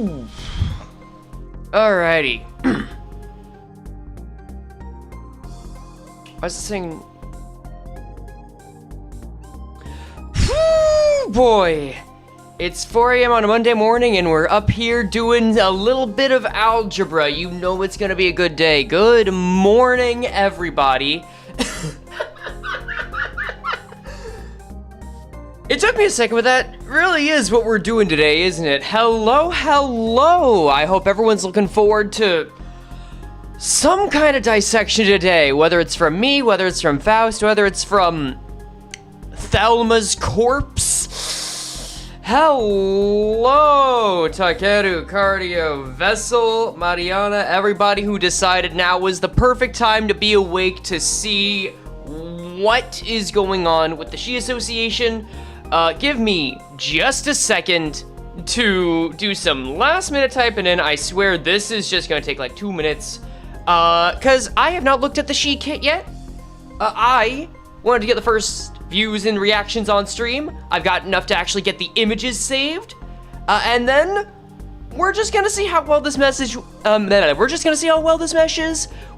Woo! Alrighty. What's this thing? Whew, boy! It's 4 a.m. on a Monday morning, and we're up here doing a little bit of algebra. You know it's gonna be a good day. Good morning, everybody. It took me a second, but that really is what we're doing today, isn't it? Hello, hello! I hope everyone's looking forward to some kind of dissection today, whether it's from me, whether it's from Faust, whether it's from Thelma's corpse. Hello, Takeru, Cardio, Vessel, Mariana, everybody who decided now was the perfect time to be awake to see what is going on with the She Association. Give me just a second to do some last minute typing in. I swear this is just gonna take like 2 minutes. Cause I have not looked at the She kit yet. I wanted to get the first views and reactions on stream. I've got enough to actually get the images saved. And then we're just gonna see how well this meshes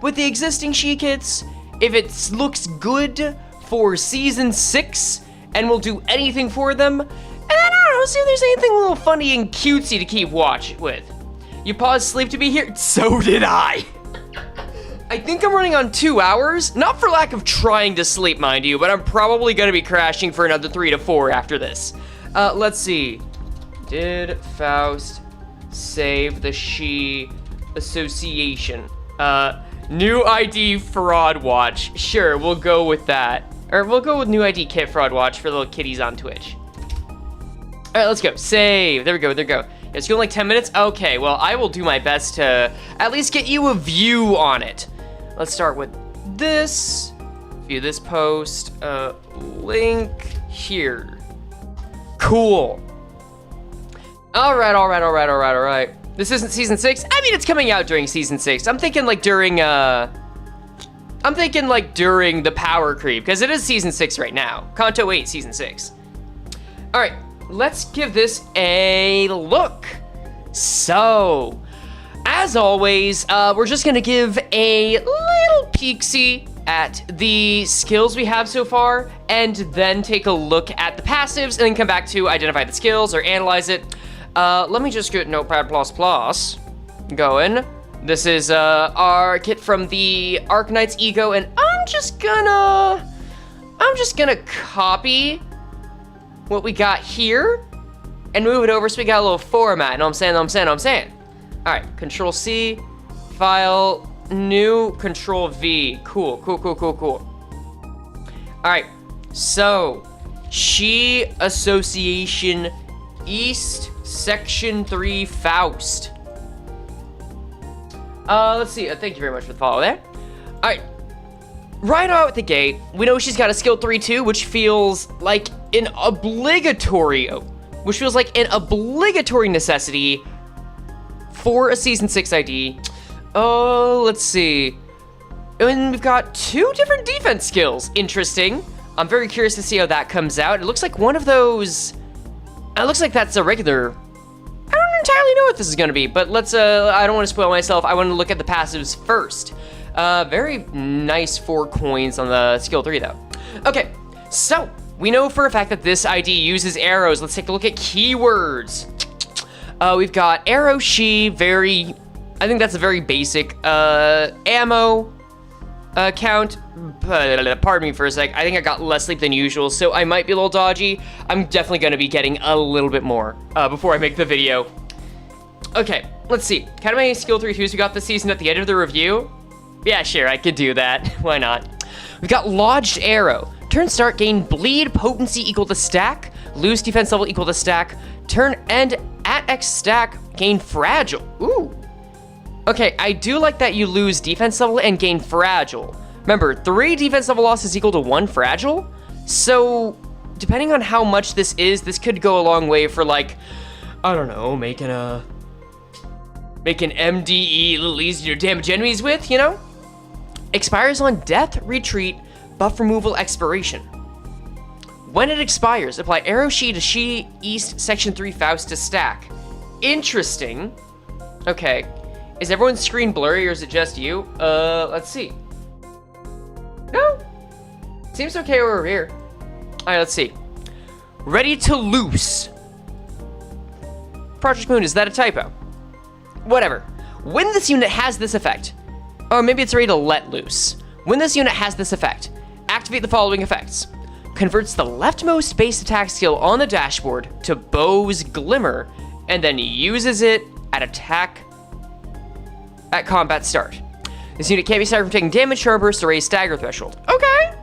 with the existing She kits. If it looks good for season 6, and we'll do anything for them. And I don't know, see if there's anything a little funny and cutesy to keep watch with. You paused sleep to be here? So did I. I think I'm running on 2 hours. Not for lack of trying to sleep, mind you, but I'm probably gonna be crashing for another 3 to 4 after this. Let's see. Did Faust save the She Association? New ID fraud watch. Sure, we'll go with that. Or we'll go with new ID kit fraud watch for little kitties on Twitch. All right, let's go. Save. There we go. There we go. It's going like 10 minutes. Okay, well, I will do my best to at least get you a view on it. Let's start with this. View this post. Link here. Cool. All right. This isn't season 6. I mean, it's coming out during season 6. I'm thinking like during the power creep, because it is season 6 right now. Kanto 8, season 6. All right, let's give this a look. So, as always, we're just gonna give a little peek-see at the skills we have so far, and then take a look at the passives, and then come back to identify the skills or analyze it. Let me just get Notepad++ going. This is our kit from the Arknight's e.g.o, and I'm just gonna copy what we got here and move it over so we got a little format. Know what I'm saying? All right, Control C, File, New, Control V. Cool. All right, so She Association East Section 3 Faust. Let's see. Thank you very much for the follow there. All right. Right out the gate, we know she's got a skill 3 too, which feels like an obligatory necessity for a season 6 ID. Oh, let's see. And we've got 2 different defense skills. Interesting. I'm very curious to see how that comes out. It looks like one of those. It looks like that's a regular. I don't entirely know what this is gonna be, but let's, I don't wanna spoil myself. I wanna look at the passives first. Very nice 4 coins on the skill 3 though. Okay, so we know for a fact that this ID uses arrows. Let's take a look at keywords. We've got arrow, she, I think that's a very basic, ammo, count. Pardon me for a sec. I think I got less sleep than usual, so I might be a little dodgy. I'm definitely gonna be getting a little bit more, before I make the video. Okay, let's see. Kind of my skill 3 twos we got this season at the end of the review. Yeah, sure, I could do that. Why not? We've got Lodged Arrow. Turn start, gain bleed potency equal to stack. Lose defense level equal to stack. Turn end at X stack, gain fragile. Ooh. Okay, I do like that you lose defense level and gain fragile. Remember, 3 defense level loss is equal to 1 fragile. So, depending on how much this is, this could go a long way for like, I don't know, making MDE a little easier to damage enemies with, you know? Expires on death, retreat, buff removal, expiration. When it expires, apply arrow she to she east section 3 Faust to stack. interesting. Okay. Is everyone's screen blurry or is it just you? Let's see. No. Seems okay over here. Alright, let's see. Ready to loose. Project Moon, is that a typo? Whatever. When this unit has this effect, or maybe it's ready to let loose. When this unit has this effect, activate the following effects. Converts the leftmost base attack skill on the dashboard to Bow's Glimmer, and then uses it at combat start. This unit can't be staggered from taking damage from burst to raise stagger threshold. Okay.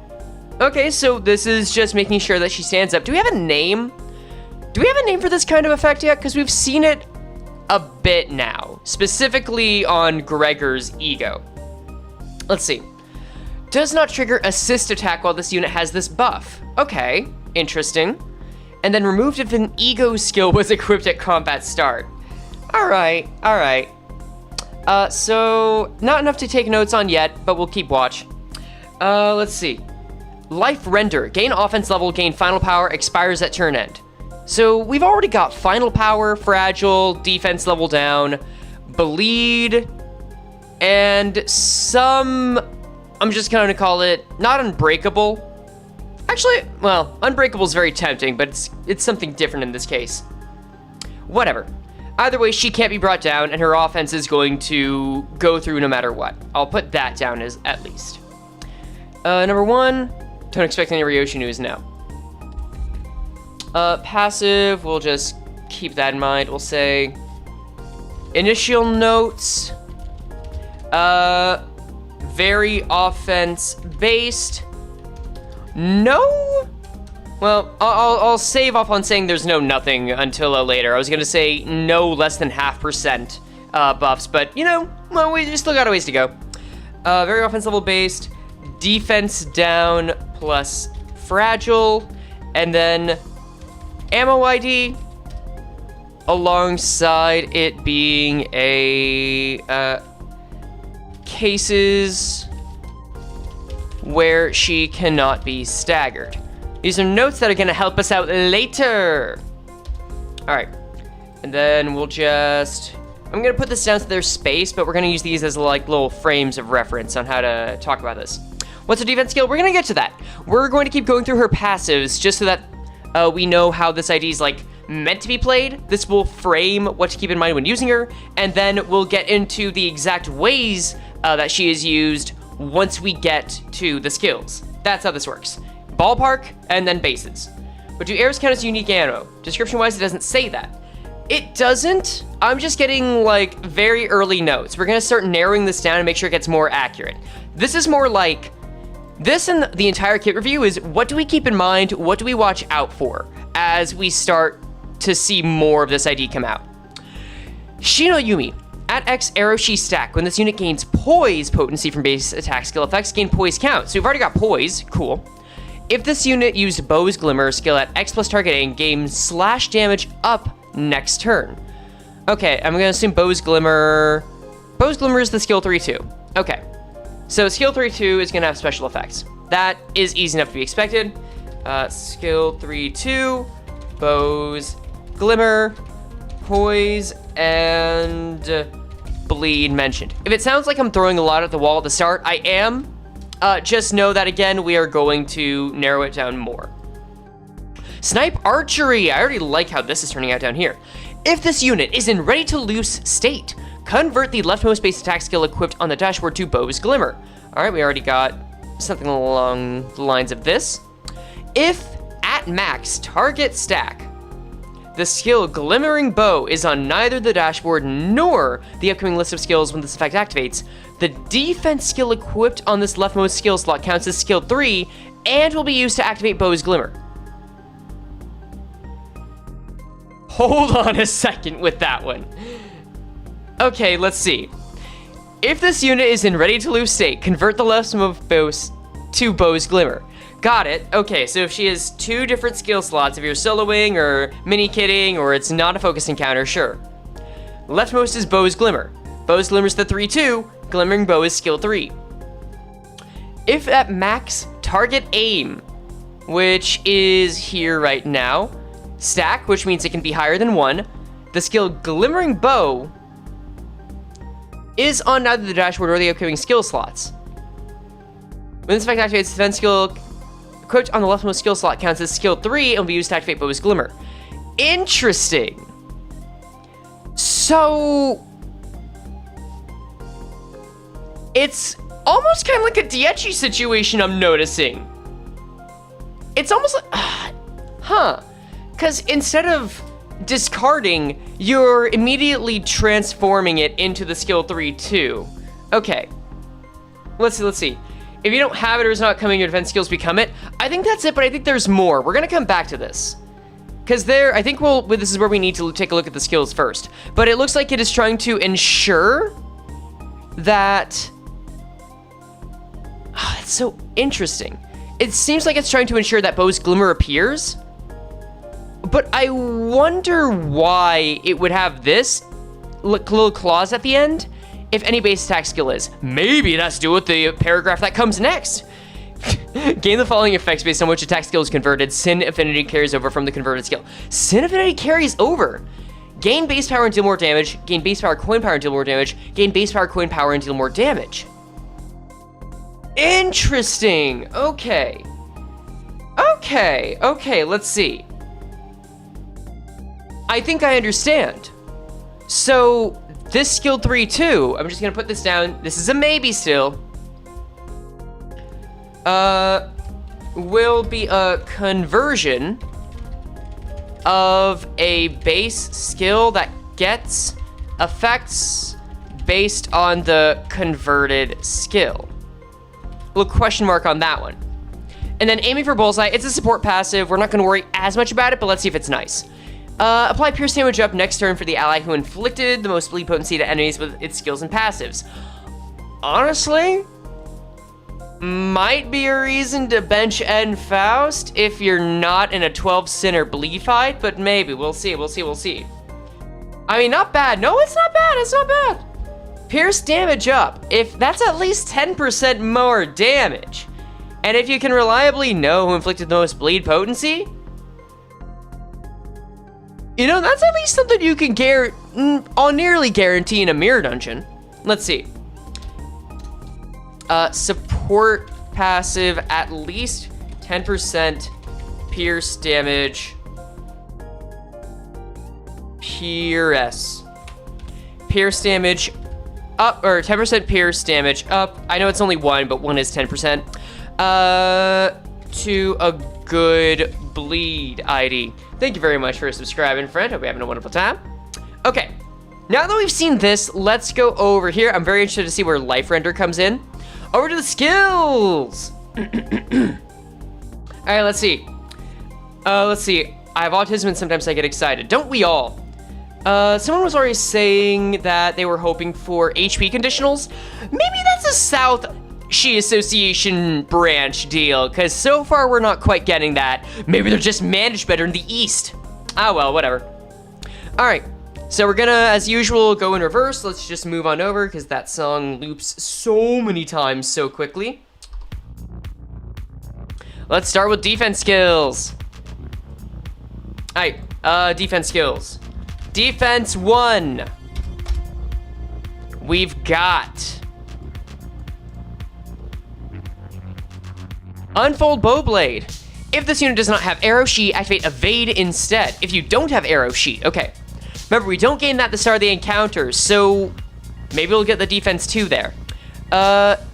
Okay, so this is just making sure that she stands up. Do we have a name? Do we have a name for this kind of effect yet? Because we've seen it a bit now, specifically on Gregor's e.g.o. Let's see. Does not trigger assist attack while this unit has this buff. Okay, interesting. And then removed if an e.g.o skill was equipped at combat start. All right. So not enough to take notes on yet, but we'll keep watch. Let's see. Life Render, gain offense level, gain final power, expires at turn end. So we've already got final power, fragile, defense level down, bleed, and some, I'm just gonna call it, not unbreakable. Actually, well, unbreakable is very tempting, but it's something different in this case. Whatever. Either way, she can't be brought down, and her offense is going to go through no matter what. I'll put that down as at least. Number one, don't expect any Ryoshi news now. Passive, we'll just keep that in mind. We'll say initial notes, very offense-based. No? Well, I'll save off on saying there's no nothing until later. I was gonna say no less than 0.5% buffs, but you know, well, we still got a ways to go. Very offense level based, defense down plus fragile, and then ammo ID alongside it being a cases where she cannot be staggered. These are notes that are gonna help us out later. All right, and then we'll just, I'm gonna put this down to their space, but we're gonna use these as like little frames of reference on how to talk about this. What's her defense skill? We're gonna get to that. We're going to keep going through her passives just so that we know how this ID is like meant to be played. This will frame what to keep in mind when using her, and then we'll get into the exact ways that she is used once we get to the skills. That's how this works. Ballpark, and then bases. But do arrows count as unique ammo? Description-wise, it doesn't say that. It doesn't. I'm just getting, like, very early notes. We're gonna start narrowing this down and make sure it gets more accurate. This is more like, this and the entire kit review is what do we keep in mind, what do we watch out for as we start to see more of this ID come out. Shino Yumi. At X arrow she stack. When this unit gains Poise potency from base attack skill effects, gain Poise count. So we've already got Poise, cool. If this unit used Bow's Glimmer skill at X plus target aim, gain slash damage up next turn. Okay, I'm gonna assume Bow's Glimmer is the skill 3-2. Okay, so skill 3-2 is gonna have special effects. That is easy enough to be expected. Skill 3-2, Bow's Glimmer, Poise, and bleed mentioned. If it sounds like I'm throwing a lot at the wall at the start, I am. Just know that, again, we are going to narrow it down more. Snipe Archery. I already like how this is turning out down here. If this unit is in ready to loose state, convert the leftmost base attack skill equipped on the dashboard to Bow's Glimmer. All right, we already got something along the lines of this. If at max target stack, the skill Glimmering Bow is on neither the dashboard nor the upcoming list of skills when this effect activates, the defense skill equipped on this leftmost skill slot counts as skill 3 and will be used to activate Bow's Glimmer. Hold on a second with that one. Okay, let's see. If this unit is in ready to lose state, convert the leftmost bow to Bow's Glimmer. Got it. Okay, so if she has two different skill slots, if you're soloing or mini-kitting or it's not a focus encounter, sure. Leftmost is Bow's Glimmer. Bow's Glimmer is the 3-2, Glimmering Bow is skill 3. If at max target aim, which is here right now, stack, which means it can be higher than 1, the skill Glimmering Bow is on neither the dashboard or the upcoming skill slots. When this effect activates, the defense skill equipped on the leftmost skill slot counts as skill 3 and will be used to activate Bow's Glimmer. Interesting. So it's almost kind of like a Diechi situation I'm noticing. It's almost like, because instead of discarding, you're immediately transforming it into the skill 3 too. Okay, let's see. If you don't have it or it's not coming, your defense skills become it. I think that's it, but I think there's more. We're gonna come back to this. Because I think this is where we need to take a look at the skills first. But it looks like it is trying to ensure that... Oh, that's so interesting. It seems like it's trying to ensure that Bow's Glimmer appears. But I wonder why it would have this little clause at the end if any base attack skill is. Maybe it has to do with the paragraph that comes next. Gain the following effects based on which attack skill is converted. Sin Affinity carries over from the converted skill. Sin Affinity carries over. Gain base power and deal more damage. Gain base power, coin power, and deal more damage. Gain base power, coin power, and deal more damage. Interesting. Okay, let's see. I think I understand. So, this skill 3 too, I'm just gonna put this down. This is a maybe still. Will be a conversion of a base skill that gets effects based on the converted skill. A little question mark on that one. And then aiming for bullseye, it's a support passive. We're not gonna worry as much about it, but let's see if it's nice. Apply pierce damage up next turn for the ally who inflicted the most bleed potency to enemies with its skills and passives. Honestly, might be a reason to bench Ed Faust if you're not in a 12 sin or bleed fight, but maybe. We'll see. I mean, not bad. No, it's not bad. Pierce damage up. If that's at least 10% more damage, and if you can reliably know who inflicted the most bleed potency, you know, that's at least something you can nearly guarantee in a mirror dungeon. Let's see. Support passive, at least 10% pierce damage. Pierce damage up, or 10% pierce damage up. I know it's only one, but one is 10%. To a good bleed ID. Thank you very much for subscribing, friend. Hope you're having a wonderful time. Okay, now that we've seen this, let's go over here. I'm very interested to see where life render comes in. Over to the skills. All right, let's see. I have autism and sometimes I get excited. Don't we all? Someone was already saying that they were hoping for HP conditionals. Maybe that's a South Shi Association branch deal, because so far we're not quite getting that. Maybe they're just managed better in the East. Ah, well, whatever. All right, so we're gonna, as usual, go in reverse. Let's just move on over, because that song loops so many times so quickly. Let's start with defense skills. All right, defense skills. Defense 1. We've got Unfold Bowblade. If this unit does not have Arrow Sheet, activate Evade instead. If you don't have Arrow Sheet, okay. Remember, we don't gain that at the start of the encounter, so maybe we'll get the defense 2 there.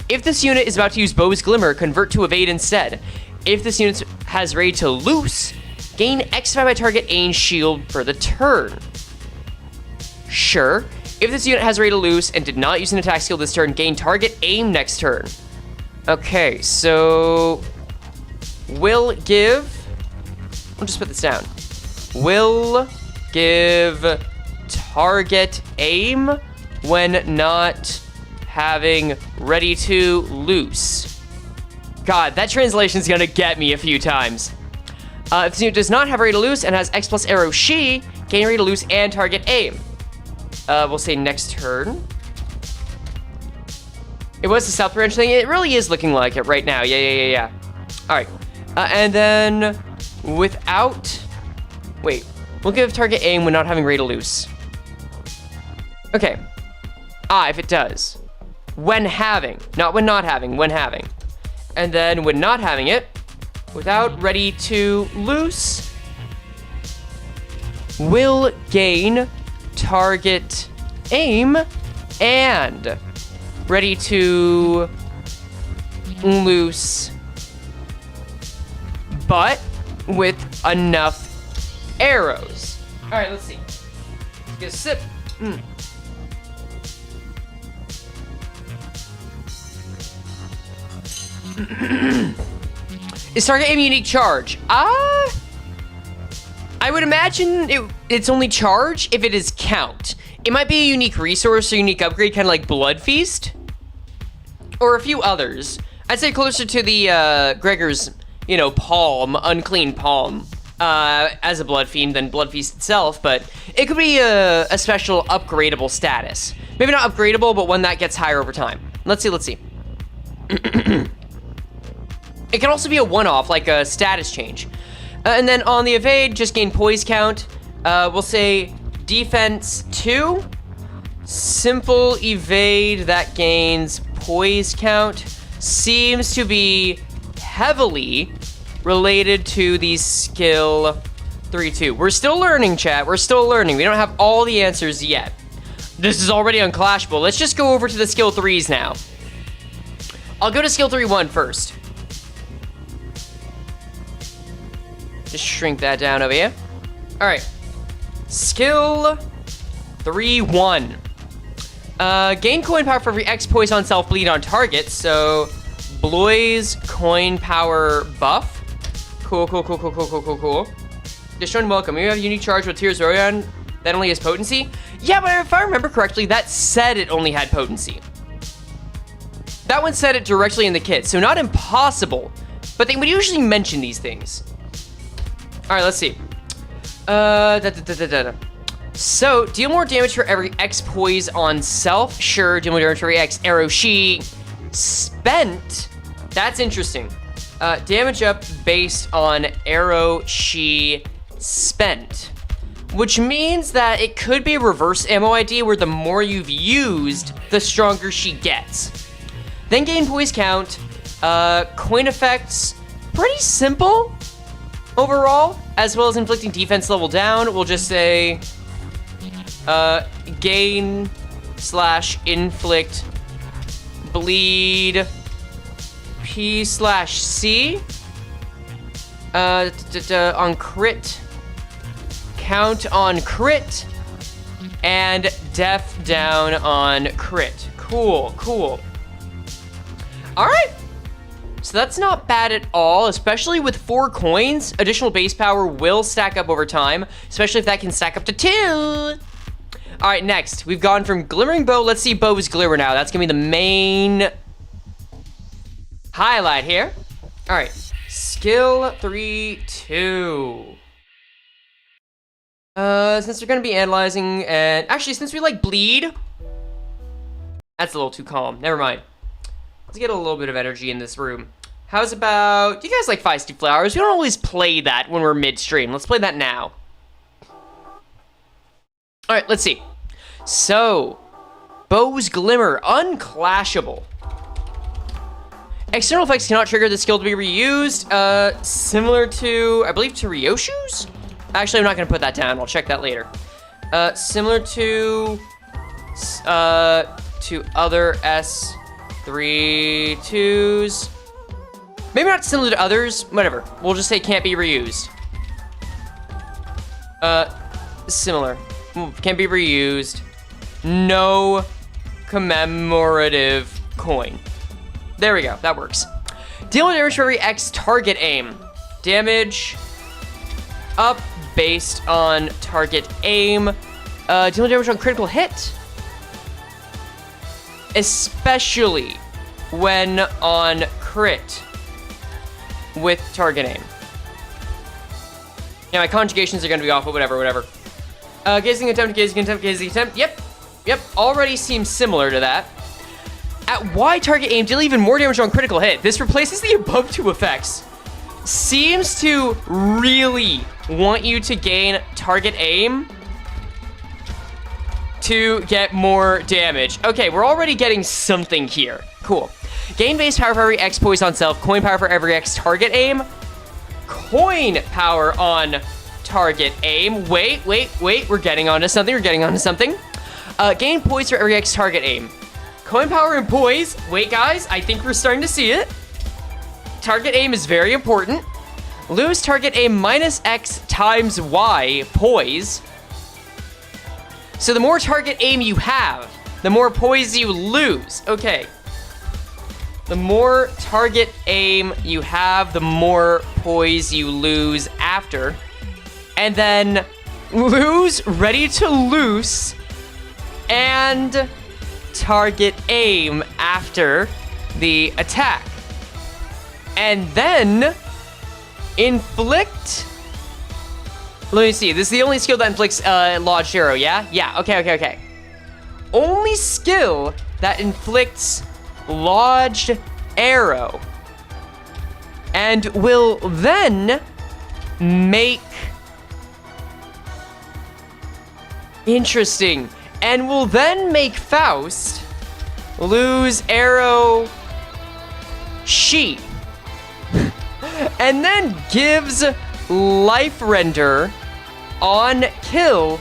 If this unit is about to use Bow's Glimmer, convert to Evade instead. If this unit has Ready to Loose, gain X5 by target aim shield for the turn. Sure. If this unit has Ready to Loose and did not use an attack skill this turn, gain target aim next turn. Okay, so will give, I'll just put this down. Will give target aim when not having Ready to Loose. God, that translation is gonna get me a few times. If this unit does not have Ready to Loose and has X plus Arrow Shi, gain Ready to Loose and target aim. We'll say next turn. It was the South branch thing. It really is looking like it right now. Yeah. All right. And then without... Wait. We'll give target aim when not having ray to loose. Okay. If it does. When having. Not when not having, when having. And then when not having it, without ready to loose, will gain target aim and ready to loose, but with enough arrows. All right, let's see. Let's get a sip. Is target aim a unique charge? I would imagine it's only charge if it is count. It might be a unique resource or unique upgrade, kind of like Blood Feast, or a few others. I'd say closer to the Gregor's, palm, unclean palm, as a Blood Fiend than Blood Feast itself, but it could be a special upgradable status. Maybe not upgradable, but one that gets higher over time. Let's see. It can also be a one-off, like a status change. And then on the evade, just gain poise count. We'll say defense 2. Simple evade that gains poise count seems to be heavily related to the skill 3-2. We're still learning, chat. We're still learning. We don't have all the answers yet. This is already unclashable. Let's just go over to the skill 3s now. I'll go to skill 3-1 first. Just shrink that down over here. All right. Skill 3-1. Gain coin power for every X poise on self bleed on target. So, Bloy's coin power buff. Cool. Destroying welcome. You have a unique charge with Tears Orion that only has potency. Yeah, but if I remember correctly, that said it only had potency. That one said it directly in the kit, so not impossible, but they would usually mention these things. All right, let's see. So, deal more damage for every X poise on self. Sure, deal more damage for every X arrow she spent. That's interesting. Damage up based on arrow she spent. Which means that it could be a reverse ammo ID where the more you've used, the stronger she gets. Then gain poise count. Coin effects, pretty simple overall, as well as inflicting defense level down. We'll just say gain / inflict bleed P/C on crit, count on crit, and def down on crit. Cool. All right. So that's not bad at all, especially with 4 coins. Additional base power will stack up over time, especially if that can stack up to 2. All right, next, we've gone from Glimmering Bow. Let's see Bow's Glimmer now. That's gonna be the main highlight here. All right, skill 3-2. Since we're gonna be analyzing, and actually, since we like bleed, that's a little too calm. Never mind. Let's get a little bit of energy in this room. How's about, do you guys like Feisty Flowers? We don't always play that when we're midstream. Let's play that now. All right, let's see. So, Bow's Glimmer, unclashable. External effects cannot trigger the skill to be reused. Similar to, I believe, to Ryoshu's? Actually, I'm not gonna put that down. I'll check that later. Similar to other S3-2s. Maybe not similar to others, whatever. We'll just say can't be reused. Similar. Can't be reused. No commemorative coin. There we go, that works. Deal damage for every X target aim. Damage up based on target aim. Deal damage on critical hit. Especially when on crit with target aim. Yeah, my conjugations are gonna be off, but whatever. Gazing attempt. Yep, already seems similar to that. At Y target aim, deal even more damage on critical hit. This replaces the above 2 effects. Seems to really want you to gain target aim to get more damage. Okay, we're already getting something here. Cool. Gain base power for every X poise on self, coin power for every X target aim, coin power on target aim. Wait, we're getting onto something, gain poise for every X target aim. Coin power and poise. Wait, guys, I think we're starting to see it. Target aim is very important. Lose target aim minus X times Y poise. So the more target aim you have, the more poise you lose. Okay. The more target aim you have, the more poise you lose after. And then lose ready to loose and target aim after the attack. And then inflict. Let me see. This is the only skill that inflicts lodged arrow, yeah? Yeah, okay. Only skill that inflicts lodged arrow. And will then make... Interesting. And will then make Faust lose arrow sheath. And then gives life render on kill.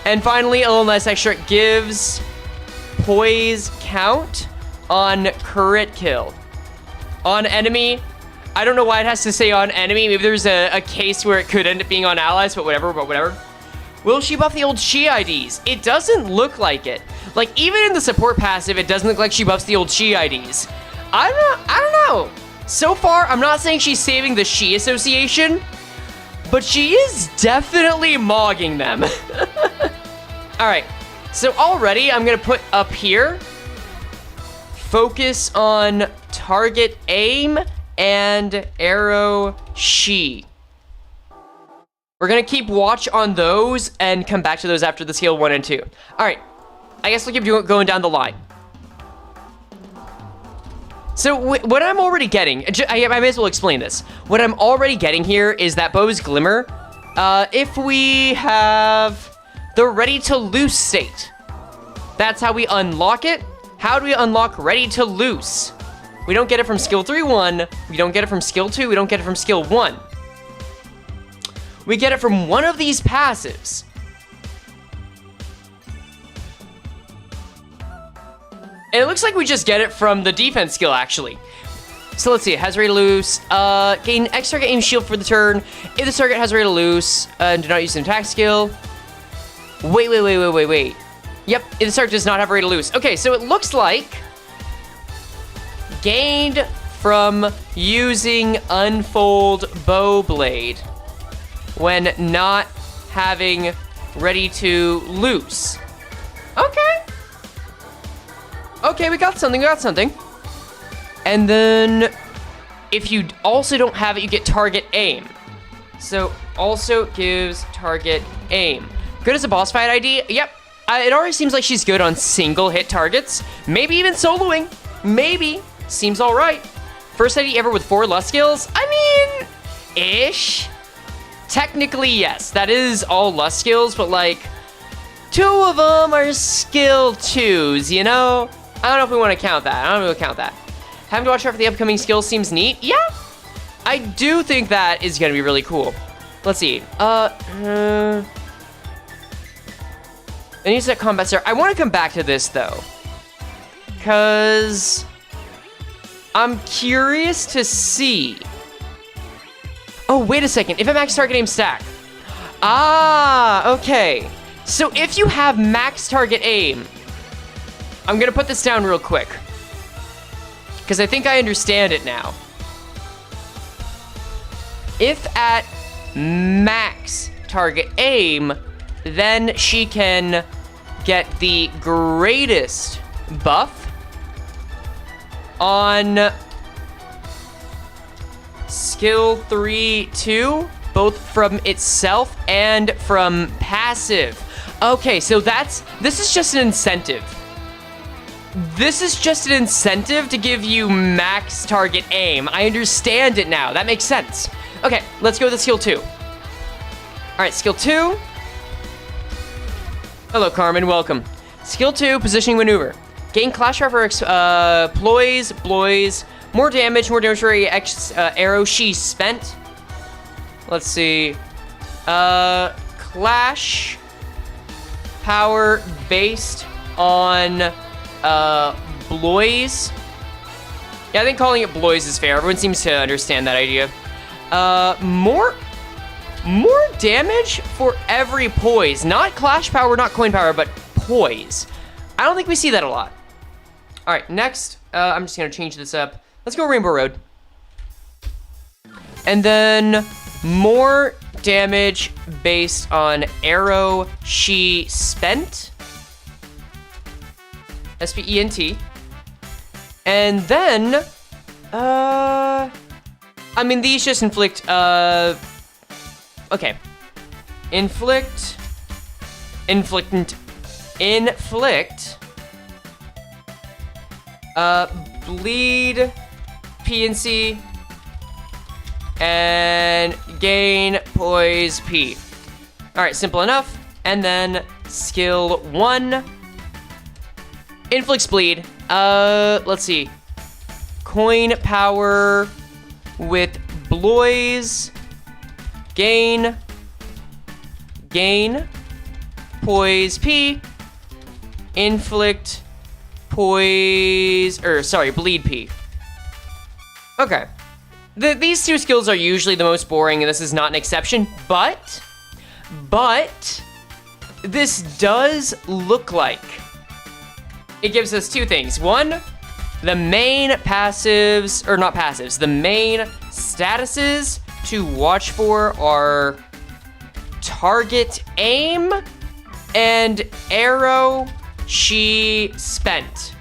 And finally, a little nice extra, gives poise count on crit kill. On enemy, I don't know why it has to say on enemy. Maybe there's a case where it could end up being on allies, but whatever. Will she buff the old Chi IDs? It doesn't look like it. Like, even in the support passive, it doesn't look like she buffs the old Chi IDs. I don't know. So far, I'm not saying she's saving the Chi association, but she is definitely mogging them. All right, so already I'm gonna put up here, focus on target aim and arrow Chi. We're gonna keep watch on those and come back to those after the skill 1 and 2. All right, I guess we'll keep going down the line. So what I'm already getting, I may as well explain this. What I'm already getting here is that Bow's Glimmer, if we have the Ready to Loose state, that's how we unlock it. How do we unlock Ready to Loose? We don't get it from skill 3-1, we don't get it from skill 2, we don't get it from skill 1. We get it from one of these passives. And it looks like we just get it from the defense skill, actually. So let's see, it has Ready to Loose. Gain X target aim shield for the turn. If the target has Ready to Loose, and do not use an attack skill. Wait. Yep, if the target does not have Ready to Loose. Okay, so it looks like gained from using Unfold Bow Blade when not having Ready to Loose. Okay, we got something. And then, if you also don't have it, you get target aim. So, also gives target aim. Good as a boss fight ID? Yep. It already seems like she's good on single hit targets. Maybe even soloing. Maybe. Seems alright. First ID ever with 4 lust skills? I mean, ish. Technically, yes. That is all lust skills, but like, 2 of them are skill 2s, you know? I don't know if we want to count that. Having to watch out for the upcoming skills seems neat. Yeah, I do think that is going to be really cool. Let's see. I need to set combat start. I want to come back to this, though, because I'm curious to see. Oh, wait a second. If it max target aim stack. Ah, okay. So if you have max target aim, I'm gonna put this down real quick, because I think I understand it now. If at max target aim, then she can get the greatest buff on skill 3-2, both from itself and from passive. Okay, so this is just an incentive. This is just an incentive to give you max target aim. I understand it now. That makes sense. Okay, let's go with skill 2. All right, skill 2. Hello, Carmen. Welcome. Skill 2, positioning maneuver. Gain clash power for Poise, Bloise. More damage for arrow she spent. Let's see. Clash power based on Bloise. Yeah, I think calling it Bloise is fair. Everyone seems to understand that idea. More damage for every Poise. Not clash power, not coin power, but Poise. I don't think we see that a lot. All right, next, I'm just gonna change this up. Let's go Rainbow Road. And then more damage based on arrow she spent. S-P-E-N-T. And then, I mean, these just inflict, okay. Inflict, bleed, PNC, and gain Poise P. All right, simple enough. And then skill 1, inflicts bleed. Let's see. Coin power with Bloise. Gain Poise P. Inflict Poise, bleed P. Okay. These two skills are usually the most boring, and this is not an exception, but this does look like it gives us two things. One, the main passives, or not passives, the main statuses to watch for are target aim and arrow she spent.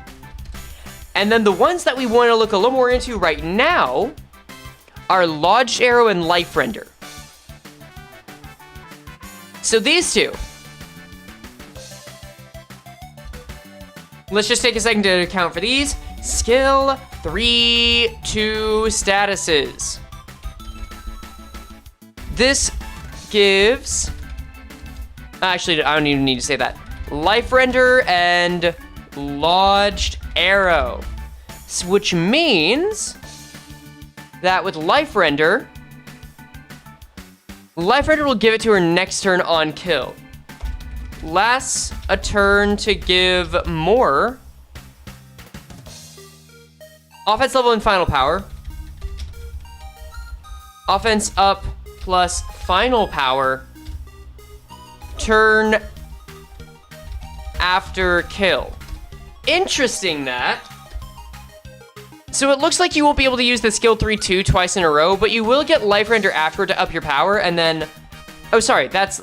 And then the ones that we want to look a little more into right now are lodged arrow and life render. So these two. Let's just take a second to account for these. Skill 3, 2 statuses. This gives, actually, I don't even need to say that. Life render and lodged arrow, which means that with life render will give it to her next turn on kill. Lasts a turn to give more offense level and final power. Offense up plus final power. Turn after kill. Interesting that. So it looks like you won't be able to use the skill 3-2 twice in a row, but you will get life render afterward to up your power, and then, oh sorry, that's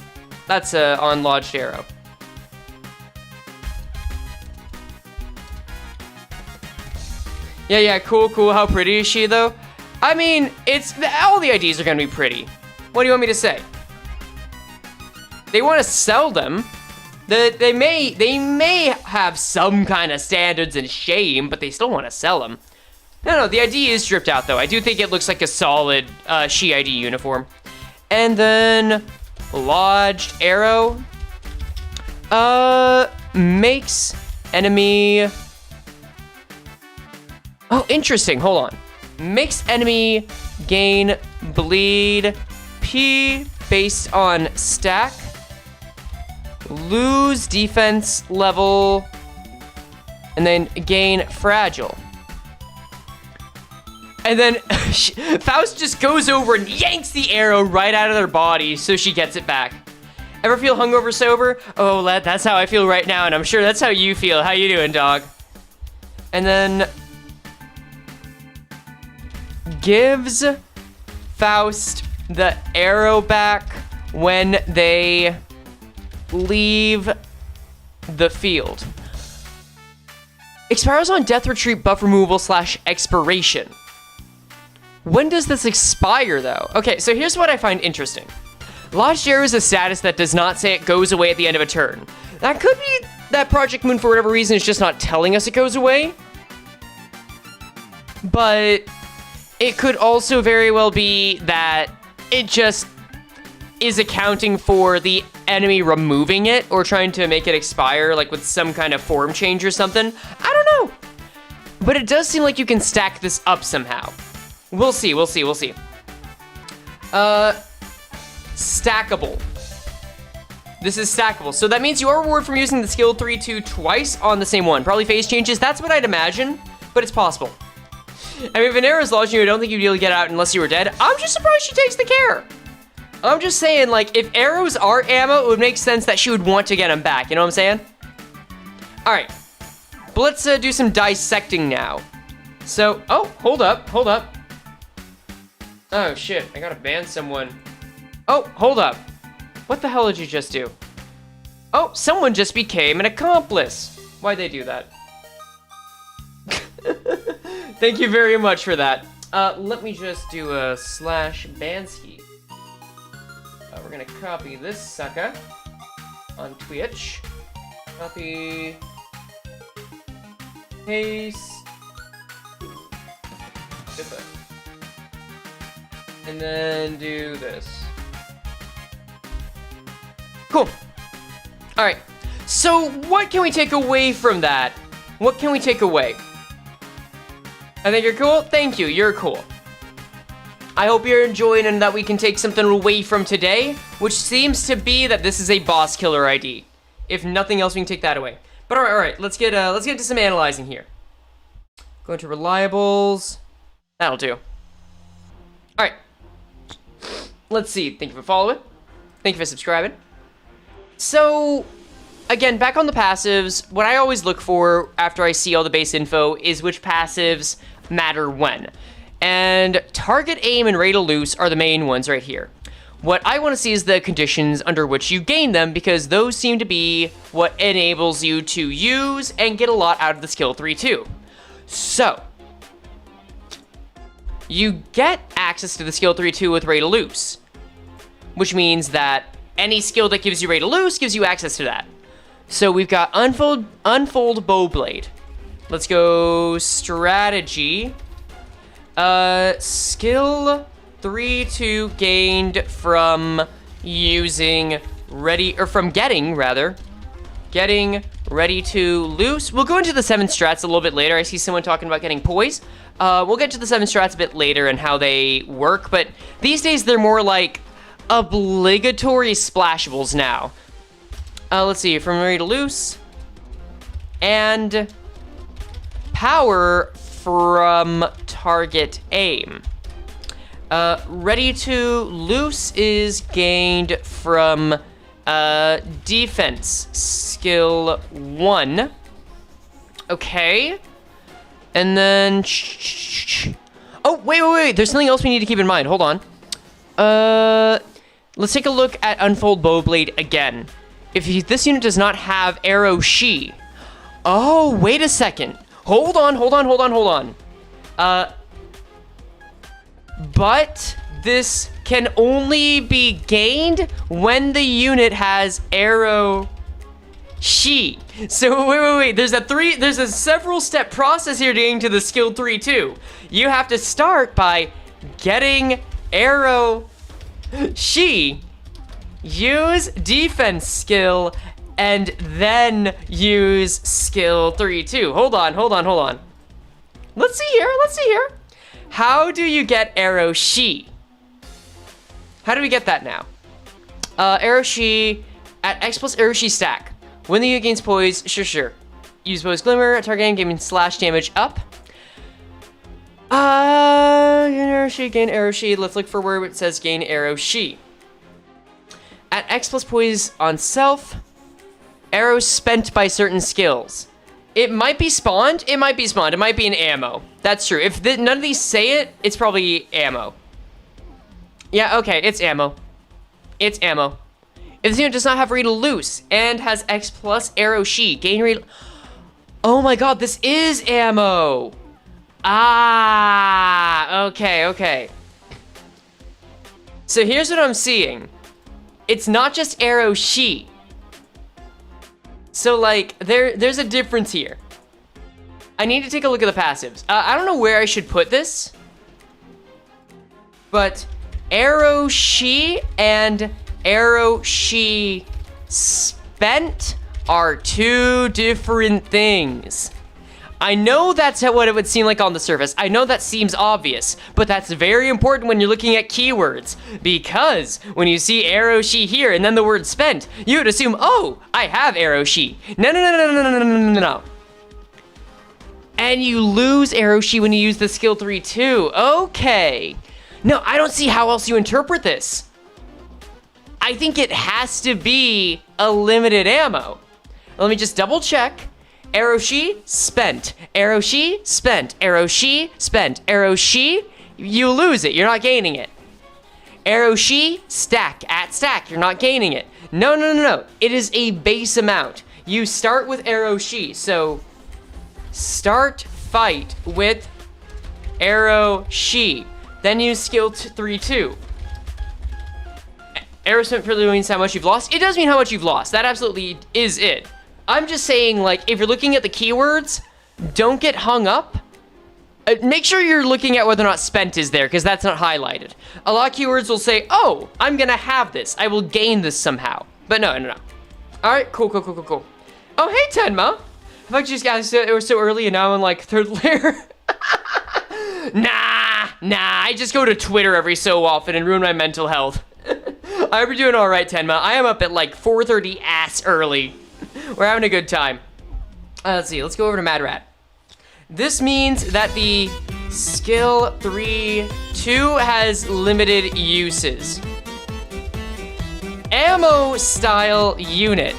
on lodged arrow. Yeah, cool. How pretty is she though? I mean, all the IDs are gonna be pretty. What do you want me to say? They want to sell them. They may have some kind of standards and shame, but they still want to sell them. No, the ID is stripped out though. I do think it looks like a solid she ID uniform. And then lodged arrow makes enemy. Oh, interesting. Hold on. Makes enemy gain bleed P based on stack. Lose defense level. And then gain fragile. And then Faust just goes over and yanks the arrow right out of their body so she gets it back. Ever feel hungover sober? Oh, that's how I feel right now, and I'm sure that's how you feel. How you doing, dog? And then gives Faust the arrow back when they leave the field. Expires on death retreat buff removal / expiration. When does this expire, though? Okay, so here's what I find interesting. Lodged Arrow is a status that does not say it goes away at the end of a turn. That could be that Project Moon, for whatever reason, is just not telling us it goes away. But it could also very well be that it just is accounting for the enemy removing it or trying to make it expire, like with some kind of form change or something. I don't know. But it does seem like you can stack this up somehow. We'll see, we'll see, we'll see. Stackable. This is stackable. So that means you are rewarded from using the skill 3-2 twice on the same one. Probably phase changes. That's what I'd imagine, but it's possible. I mean, if an arrow's lodged you, I don't think you'd be able to get out unless you were dead. I'm just surprised she takes the care. I'm just saying, like, if arrows are ammo, it would make sense that she would want to get them back. You know what I'm saying? All right. But let's do some dissecting now. So, oh, hold up, hold up. Oh, shit. I gotta ban someone. Oh, hold up. What the hell did you just do? Oh, someone just became an accomplice. Why'd they do that? Thank you very much for that. Let me just do a /Bansky. We're gonna copy this sucker on Twitch. Copy, paste, and then do this. Cool. All right. So what can we take away from that? What can we take away? I think you're cool. Thank you. You're cool. I hope you're enjoying and that we can take something away from today, which seems to be that this is a boss killer ID. If nothing else, we can take that away. But all right, let's get into some analyzing here. Go into reliables. That'll do. All right. Let's see. Thank you for following. Thank you for subscribing. So, again, back on the passives, what I always look for after I see all the base info is which passives matter when. And target, aim, and rate of loose are the main ones right here. What I want to see is the conditions under which you gain them, because those seem to be what enables you to use and get a lot out of the skill 3-2. So, you get access to the skill 3-2 with rate of loose, which means that any skill that gives you rate of loose gives you access to that. So we've got unfold bowblade. Let's go strategy. Skill 3-2 gained from using getting ready to loose. We'll go into the 7 strats a little bit later. I see someone talking about getting poise. We'll get to the 7 strats a bit later and how they work, but these days they're more like obligatory splashables now. Let's see, from ready to loose and power from target aim. Ready to loose is gained from defense skill 1. Okay. And then oh, wait. There's something else we need to keep in mind. Hold on. Let's take a look at Unfold Bowblade again. If this unit does not have arrow she. Oh, wait a second. Hold on. But this can only be gained when the unit has arrow she. So wait. There's a several step process here to getting to the skill 3-2. You have to start by getting arrow she, use defense skill, and then use skill 3-2. Hold on. Let's see here. How do you get arrow she? How do we get that now? Arrow she at X plus arrow she stack. When the unit gains poise, sure. Use poise glimmer at target aim, giving slash damage up. Gain arrow she. Let's look for where it says gain arrow she. At X plus poise on self, arrows spent by certain skills. It might be spawned. It might be an ammo. That's true. If none of these say it, it's probably ammo. Yeah, okay, it's ammo. If this unit does not have rate of loose and has X plus arrow she, gain rate. Oh my god, this is ammo. Ah, okay. So here's what I'm seeing. It's not just arrow she. So like, there's a difference here. I need to take a look at the passives. I don't know where I should put this, but Arrow She and Arrow She Spent are two different things. I know that's what it would seem like on the surface. I know that seems obvious, but that's very important when you're looking at keywords, because when you see Arrow She here and then the word spent, you would assume, oh, I have Arrow She. No, no, no, no, no, no, no, no, no, no. And you lose Arrow She when you use the skill 3 too. Okay. No, I don't see how else you interpret this. I think it has to be a limited ammo. Let me just double check. Arrow She, spent. Arrow She, spent. Arrow She, spent. Arrow She, you lose it. You're not gaining it. Arrow She, stack. At stack, you're not gaining it. No, no, no, no. It is a base amount. You start with Arrow She. So, start fight with Arrow She. Then use skill 3-2. Arrow spent really means how much you've lost. It does mean how much you've lost. That absolutely is it. I'm just saying, like, if you're looking at the keywords, don't get hung up. Make sure you're looking at whether or not spent is there, because that's not highlighted. A lot of keywords will say, oh, I'm gonna have this. I will gain this somehow. But no, no, no. All right, cool, cool, cool, cool, cool. Oh, hey, Tenma. If I just guys, it was so early and now I'm in, like, third layer. Nah, I just go to Twitter every so often and ruin my mental health. I hope you're doing all right, Tenma. I am up at, like, 4:30 ass early. We're having a good time. Let's see, let's go over to Mad Rat. This means that the skill 3-2 has limited uses. Ammo style unit,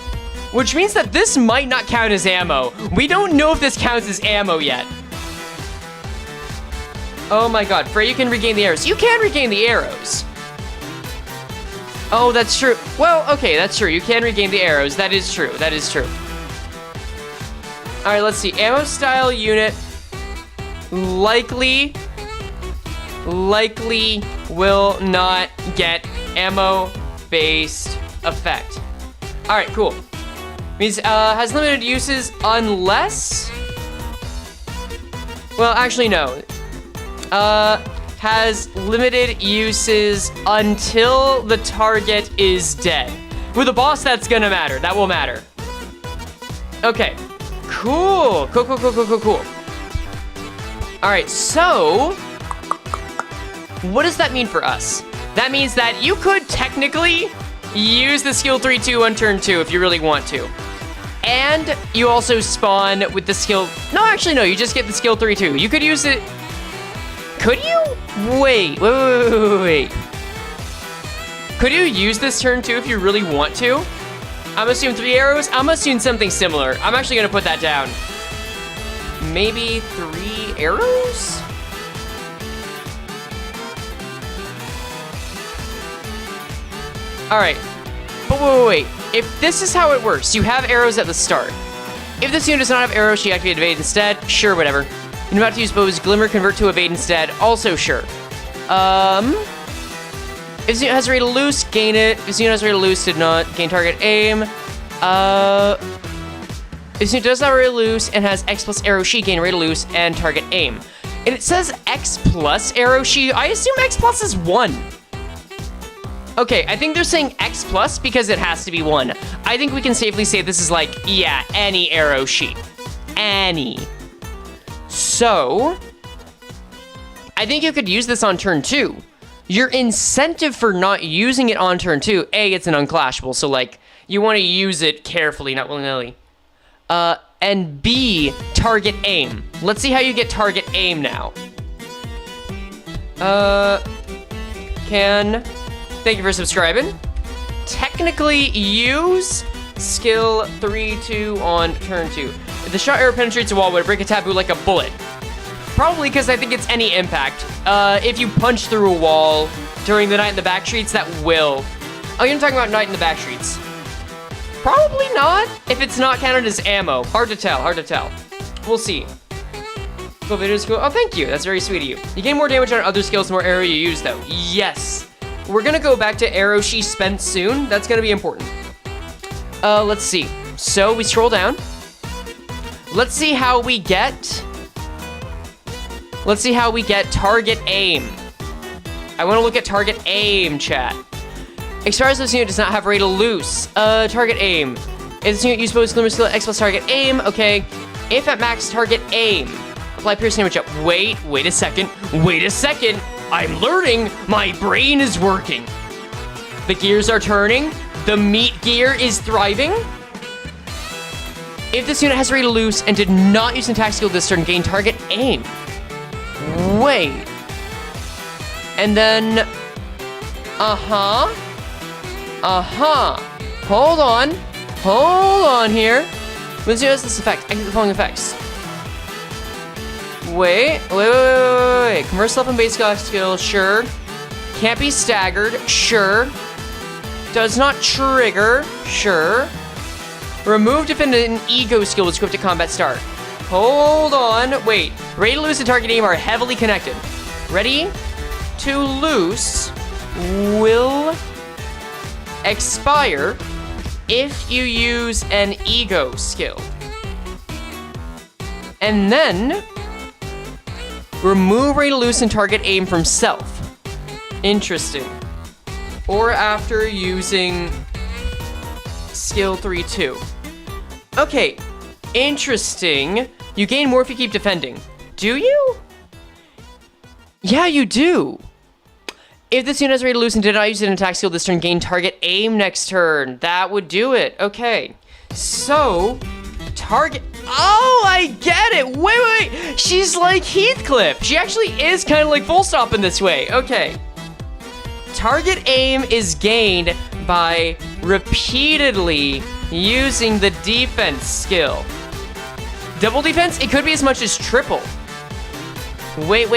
which means that this might not count as ammo. We don't know if this counts as ammo yet. Oh my god, Frey, you can regain the arrows. You can regain the arrows. Oh, that's true. Well, okay, that's true. You can regain the arrows. That is true. That is true. All right, let's see. Ammo style unit likely will not get ammo-based effect. All right, cool. Means has limited uses unless... Well, actually, no. Has limited uses until the target is dead. With a boss, that's gonna matter. That will matter. Okay. Cool. Cool. All right, so what does that mean for us? That means that you could technically use the skill 3-2 on turn 2 if you really want to. And you also spawn with the skill... No, actually, no. You just get the skill 3-2. You could use it... Could you? Wait. Could you use this turn 2 if you really want to? I'm assuming 3 arrows. I'm assuming something similar. I'm actually gonna put that down. Maybe 3 arrows? All right, but wait. If this is how it works, you have arrows at the start. If this unit does not have arrows, she activates evade instead. Sure, whatever. You're about to use Poise, Glimmer, convert to evade instead. Also sure. If this unit has a rate of loose, gain it. If this unit has a rate of loose, did not gain target aim. If this unit does not have a rate of loose and has X plus arrow she, gain rate of loose and target aim. And it says X plus arrow she. I assume X plus is 1. Okay, I think they're saying X plus because it has to be 1. I think we can safely say this is like, yeah, any arrow she. Any. So, I think you could use this on turn 2. Your incentive for not using it on turn 2, A, it's an unclashable, so like, you want to use it carefully, not willy-nilly. And B, target aim. Let's see how you get target aim now. Thank you for subscribing. Technically use skill 3-2 on turn 2. If the shot arrow penetrates a wall, would it break a taboo like a bullet? Probably because I think it's any impact. If you punch through a wall during the Night in the Back Streets, that will. Oh, you're talking about Night in the Back Streets. Probably not, if it's not counted as ammo. Hard to tell. We'll see. Cool videos, cool. Oh, thank you. That's very sweet of you. You gain more damage on other skills the more arrow you use, though. Yes. We're gonna go back to arrow she spent soon. That's gonna be important. Let's see. So we scroll down. Let's see how we get target aim. I want to look at target aim, chat. Expires this unit does not have rate of loose. Target aim. If this unit uses Poise Glimmer skill X plus target aim, okay. If at max target aim, apply piercing damage up. Wait a second. I'm learning. My brain is working. The gears are turning. The meat gear is thriving. If this unit has rate of loose and did not use an attack skill this turn, gain target aim. Wait. And then, Hold on here. When this unit has this effect, execute the following effects. Wait. Convert self and base skill, sure. Can't be staggered, sure. Does not trigger, sure. Remove defendant and e.g.o skill was equipped at combat start. Hold on, wait. Rate of loose and target aim are heavily connected. Ready to loose will expire if you use an e.g.o skill. And then remove rate of loose and target aim from self. Interesting. Or after using skill 3-2. Okay, interesting. You gain more if you keep defending. Do you? Yeah, you do. If this unit has rate of loose and did not use an attack skill this turn, gain target aim next turn. That would do it. Okay. So, target... Oh, I get it. Wait. She's like Heathcliff. She actually is kind of like Full Stop in this way. Okay. Target aim is gained by repeatedly using the defense skill. Double defense? It could be as much as triple. Wait.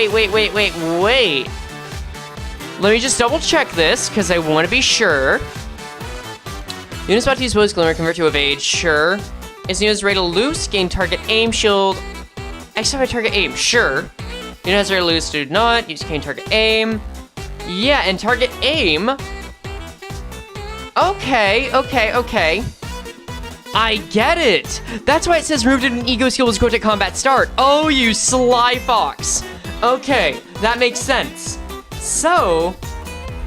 Let me just double check this, because I want to be sure. Unit's about to use Poise Glimmer, convert to evade, sure. Is unit's rate of loose, gain target aim shield. Activate target aim, sure. Unit has rate of loose, do not. Use gain target aim. Yeah, and target aim. Okay. I get it. That's why it says removed an e.g.o skill was equipped at combat start. Oh, you sly fox. Okay, that makes sense. So,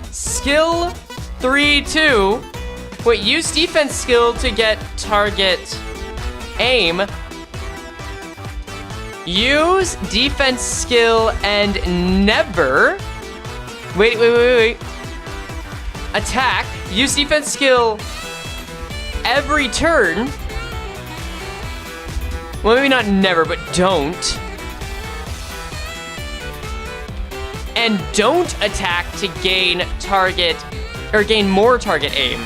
skill 3-2. Wait, use defense skill to get target aim. Use defense skill and never... Wait. Attack. Use defense skill every turn. Well, maybe not never, but don't. And don't attack to gain target, or gain more target aim.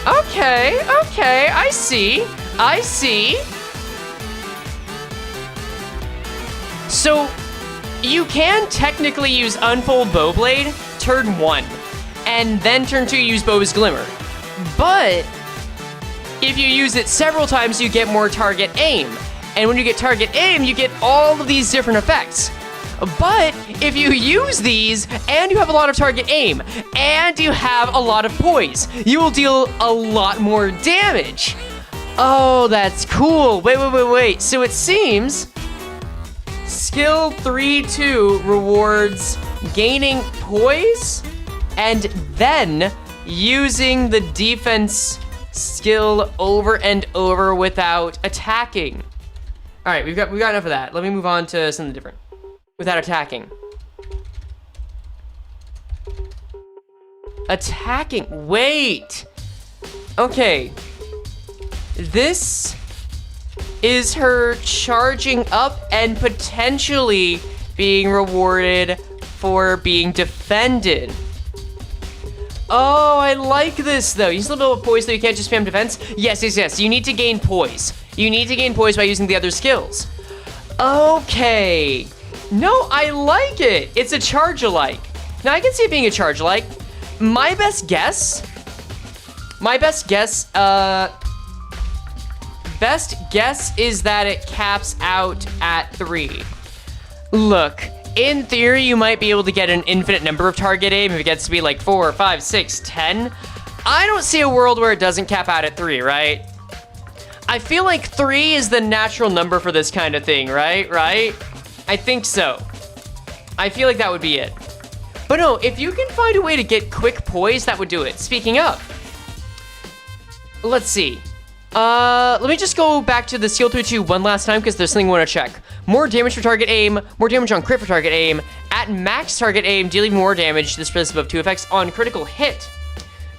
Okay, I see. So, you can technically use Unfold Bowblade turn 1, and then turn 2 use Poise Glimmer. But, if you use it several times, you get more target aim. And when you get target aim, you get all of these different effects. But, if you use these, and you have a lot of target aim, and you have a lot of poise, you will deal a lot more damage. Oh, that's cool. Wait. So it seems... Skill 3-2 rewards gaining poise and then using the defense skill over and over without attacking. All right, we've got enough of that. Let me move on to something different. Without attacking. Attacking. Wait. Okay. This is her charging up and potentially being rewarded for being defended. Oh, I like this though. You still build a poise so you can't just spam defense? Yes. You need to gain poise. You need to gain poise by using the other skills. Okay. No, I like it. It's a charge-alike. Now I can see it being a charge-alike. My best guess is that it caps out at 3. Look, in theory, you might be able to get an infinite number of target aim if it gets to be like 4, 5, 6, 10. I don't see a world where it doesn't cap out at 3, right? I feel like 3 is the natural number for this kind of thing, right? I think so. I feel like that would be it. But no, if you can find a way to get quick poise, that would do it. Speaking of, let's see. Let me just go back to the skill 3-2 one last time because there's something I want to check. More damage for target aim, more damage on crit for target aim. At max target aim, dealing more damage. This spreads above 2 effects on critical hit.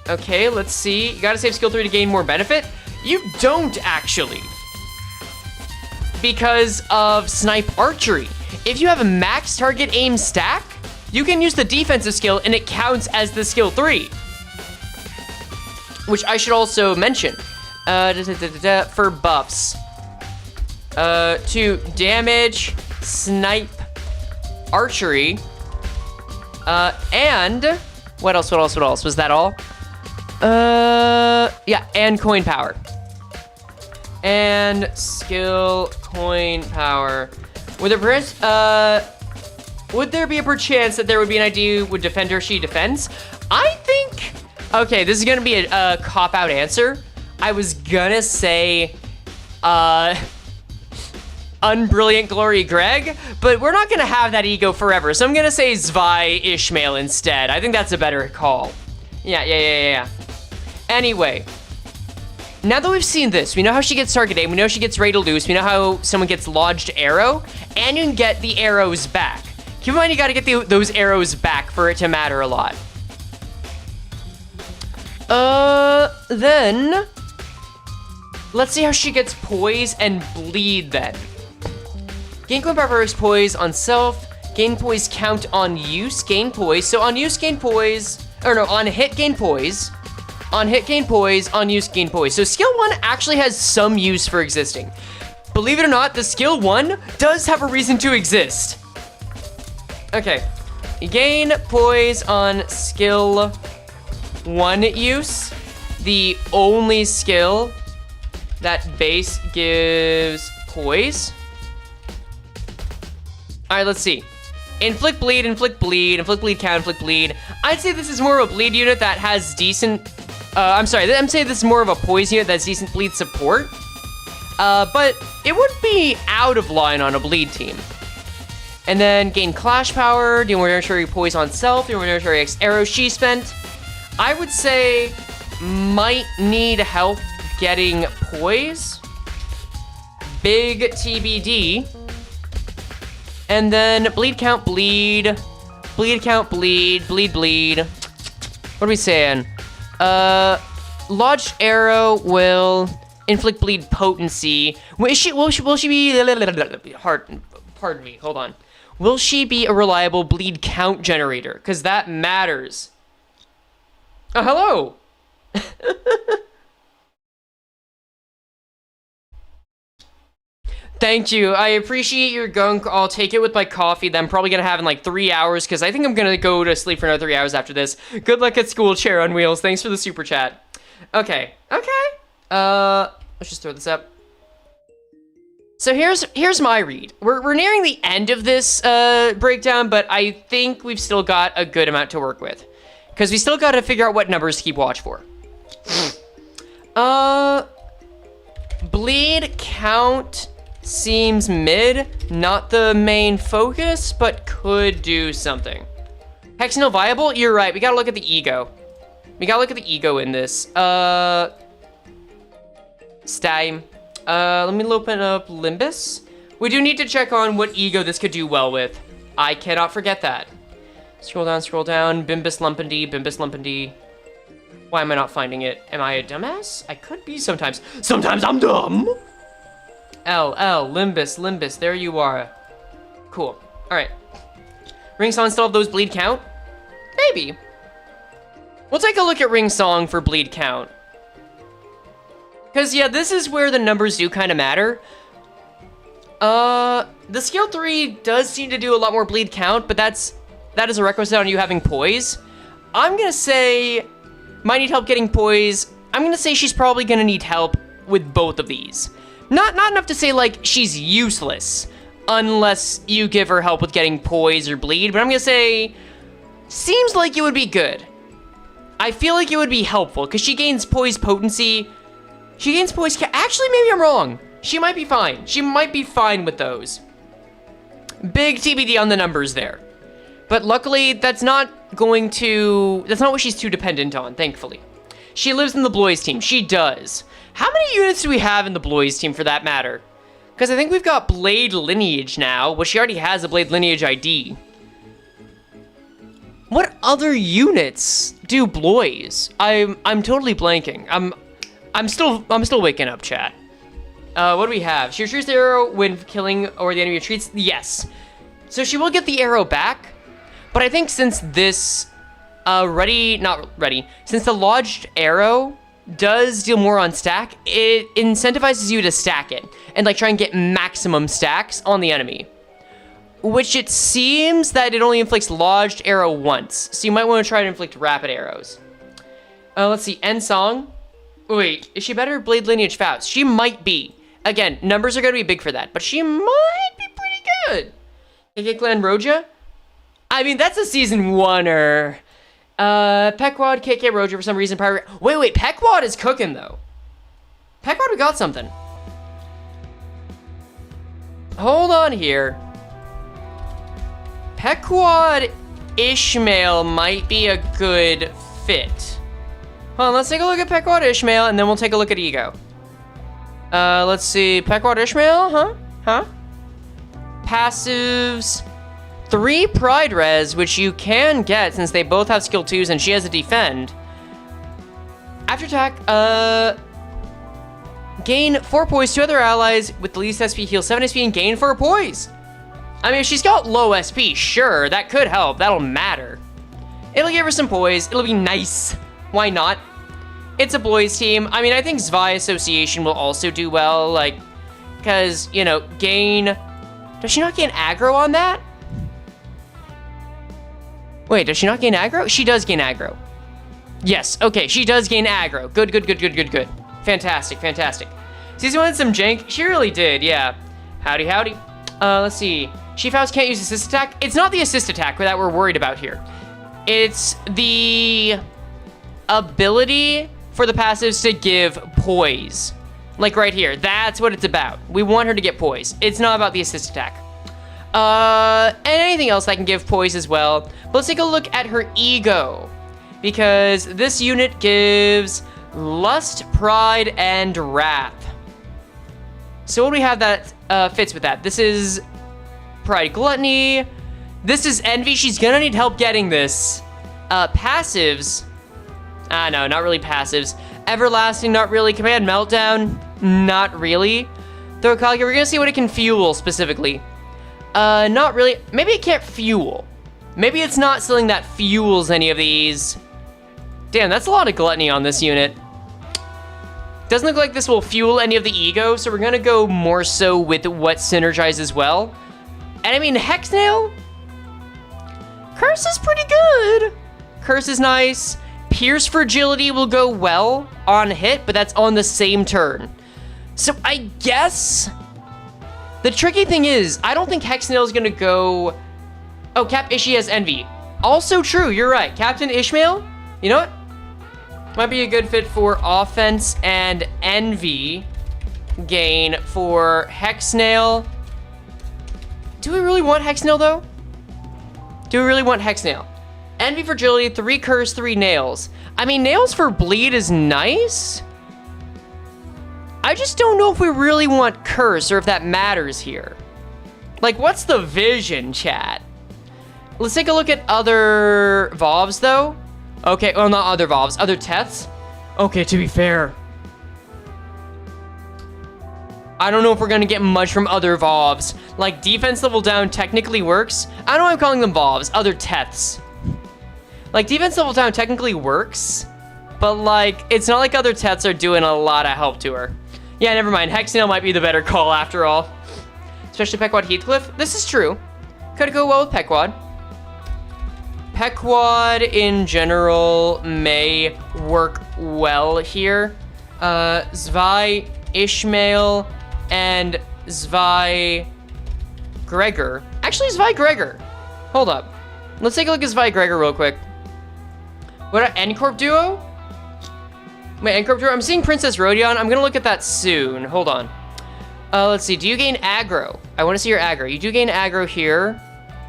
Okay, let's see. You gotta save skill 3 to gain more benefit. You don't actually, because of snipe archery. If you have a max target aim stack, you can use the defensive skill and it counts as the skill 3. Which I should also mention. For buffs. To damage, snipe, archery, and what else? Was that all? Yeah, and coin power. And skill, coin power. Would there be a perchance that there would be an idea with defender she defends? I think, okay, this is gonna be a cop-out answer. I was gonna say, Unbrilliant Glory Greg, but we're not gonna have that ego forever, so I'm gonna say Zwei Ishmael instead. I think that's a better call. Yeah. Anyway, now that we've seen this, we know how she gets target aim, we know she gets Radal Loose, we know how someone gets lodged arrow, and you can get the arrows back. Keep in mind you gotta get those arrows back for it to matter a lot. Then, let's see how she gets Poise and Bleed then. Gain coin power versus Poise on self. Gain Poise count on use, gain Poise. So on use, gain Poise. Or no, on hit, gain Poise. On hit, gain Poise. On use, gain Poise. So skill 1 actually has some use for existing. Believe it or not, the skill 1 does have a reason to exist. Okay. You gain Poise on skill 1 use. The only skill that base gives Poise. All right, let's see. Inflict bleed, inflict bleed, inflict bleed count, inflict bleed. I'd say this is more of a bleed unit that has decent, I'm saying this is more of a Poise unit that's decent bleed support. But it wouldn't be out of line on a bleed team. And then gain clash power, deal more territory Poise on self, deal more territory X arrow she spent. I would say might need help getting Poise. Big TBD. And then bleed count, bleed. Bleed count, bleed. Bleed, bleed. What are we saying? Lodged arrow will inflict bleed potency. Will she be... Pardon me, hold on. Will she be a reliable bleed count generator? Because that matters. Oh, hello! Thank you. I appreciate your gunk. I'll take it with my coffee that I'm probably going to have in like 3 hours because I think I'm going to go to sleep for another 3 hours after this. Good luck at school, Chair on Wheels. Thanks for the super chat. Okay. Let's just throw this up. So here's my read. We're nearing the end of this breakdown, but I think we've still got a good amount to work with because we still got to figure out what numbers to keep watch for. Bleed count seems mid, not the main focus, but could do something. Hexanil viable? You're right, we gotta look at the ego. We gotta look at the ego in this. Steam. Let me open up Limbus. We do need to check on what ego this could do well with. I cannot forget that. Scroll down, Bimbus Lumpindy, Bimbus Lumpindy. Why am I not finding it? Am I a dumbass? I could be sometimes. Sometimes I'm dumb! Limbus, there you are. Cool. Alright. Ring Song still have those bleed count? Maybe. We'll take a look at Ring Song for bleed count. Because, yeah, this is where the numbers do kind of matter. The skill 3 does seem to do a lot more bleed count, but that is a requisite on you having Poise. I'm gonna say, might need help getting Poise. I'm gonna say she's probably gonna need help with both of these. Not enough to say, like, she's useless, unless you give her help with getting Poise or Bleed, but I'm gonna say, seems like it would be good. I feel like it would be helpful, because she gains Poise potency, she gains Poise, actually, maybe I'm wrong. She might be fine. She might be fine with those. Big TBD on the numbers there. But luckily, that's not what she's too dependent on, thankfully. She lives in the Bloise team. She does. How many units do we have in the Bloise team, for that matter? Because I think we've got Blade Lineage now. Well, she already has a Blade Lineage ID. What other units do Bloise? I'm totally blanking. I'm still waking up, chat. What do we have? She retreats the arrow when killing or the enemy retreats. Yes. So she will get the arrow back. But I think since this since the lodged arrow does deal more on stack, it incentivizes you to stack it and like try and get maximum stacks on the enemy. Which it seems that it only inflicts lodged arrow once. So you might want to try to inflict rapid arrows. Let's see, End Song. Wait, is she better? Blade Lineage Faust. She might be. Again, numbers are going to be big for that, but she might be pretty good. KK Clan Roja? I mean, that's a season 1-er. Pequod, KK Roja for some reason. Wait, Pequod is cooking, though. Pequod, we got something. Hold on here. Pequod Ishmael might be a good fit. Hold on, let's take a look at Pequod Ishmael, and then we'll take a look at e.g.o. Let's see. Pequod Ishmael, huh? Passives. 3 Pride Res, which you can get since they both have skill 2s and she has a defend. After attack, gain 4 Poise, 2 other allies with the least SP heal 7 SP and gain 4 Poise. I mean, if she's got low SP, sure, that could help. That'll matter. It'll give her some Poise. It'll be nice. Why not? It's a Bloise team. I mean, I think Zwei Association will also do well, like, because, you know, gain... Does she not gain aggro on that? Wait, does she not gain aggro? She does gain aggro. Yes, okay, she does gain aggro. Good. Fantastic. Season 1 had some jank. She really did, yeah. Howdy. Let's see. She Faust can't use assist attack. It's not the assist attack that we're worried about here. It's the ability for the passives to give Poise. Like right here. That's what it's about. We want her to get Poise. It's not about the assist attack. And anything else that can give Poise as well. But let's take a look at her e.g.o. Because this unit gives Lust, Pride, and Wrath. So what do we have that fits with that? This is Pride Gluttony. This is Envy. She's gonna need help getting this. Passives. No, not really passives. Everlasting, not really. Command Meltdown, not really. Thorokage, we're gonna see what it can fuel specifically. Not really. Maybe it can't fuel. Maybe it's not something that fuels any of these. Damn, that's a lot of gluttony on this unit. Doesn't look like this will fuel any of the e.g.o, so we're gonna go more so with what synergizes well. And I mean, Hexnail? Curse is pretty good. Curse is nice. Pierce Fragility will go well on hit, but that's on the same turn. So I guess the tricky thing is, I don't think Hexnail is gonna go... Oh, Cap Ishii has Envy. Also true, you're right. Captain Ishmael, you know what? Might be a good fit for offense and Envy gain for Hexnail. Do we really want Hexnail, though? Do we really want Hexnail? Envy, Fragility, 3 Curse, 3 Nails. I mean, Nails for Bleed is nice. I just don't know if we really want Curse or if that matters here. Like, what's the vision, chat? Let's take a look at other Vovs, though. Okay, well, not other Vovs, other Teths. Okay, to be fair, I don't know if we're gonna get much from other Vovs. Like, defense level down technically works. I don't know why I'm calling them Vovs, other Teths. Like, defense level down technically works, but, like, it's not like other Teths are doing a lot of help to her. Yeah, never mind. Hexnail might be the better call after all. Especially Pequod Heathcliff. This is true. Could go well with Pequod. Pequod, in general, may work well here. Zwei Ishmael and Zwei Gregor. Actually, Zwei Gregor. Hold up. Let's take a look at Zwei Gregor real quick. What an N-Corp duo? Wait, N-Corp duo? I'm seeing Princess Rodion. I'm gonna look at that soon. Hold on. Let's see. Do you gain aggro? I want to see your aggro. You do gain aggro here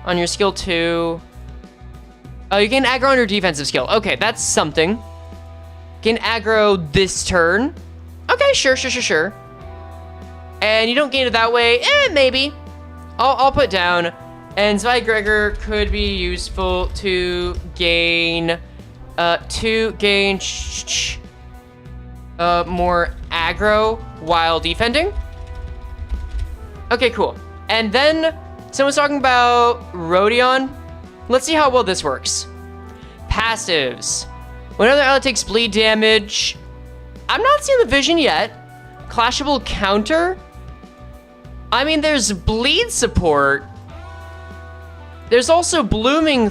on your skill 2. Oh, you gain aggro on your defensive skill. Okay, that's something. Gain aggro this turn. Okay, sure. And you don't gain it that way. Maybe. I'll put down. And Zwei Gregor could be useful to gain more aggro while defending. Okay, cool. And then someone's talking about Rodion. Let's see how well this works. Passives. When another ally takes bleed damage, I'm not seeing the vision yet. Clashable counter. I mean, there's bleed support. There's also blooming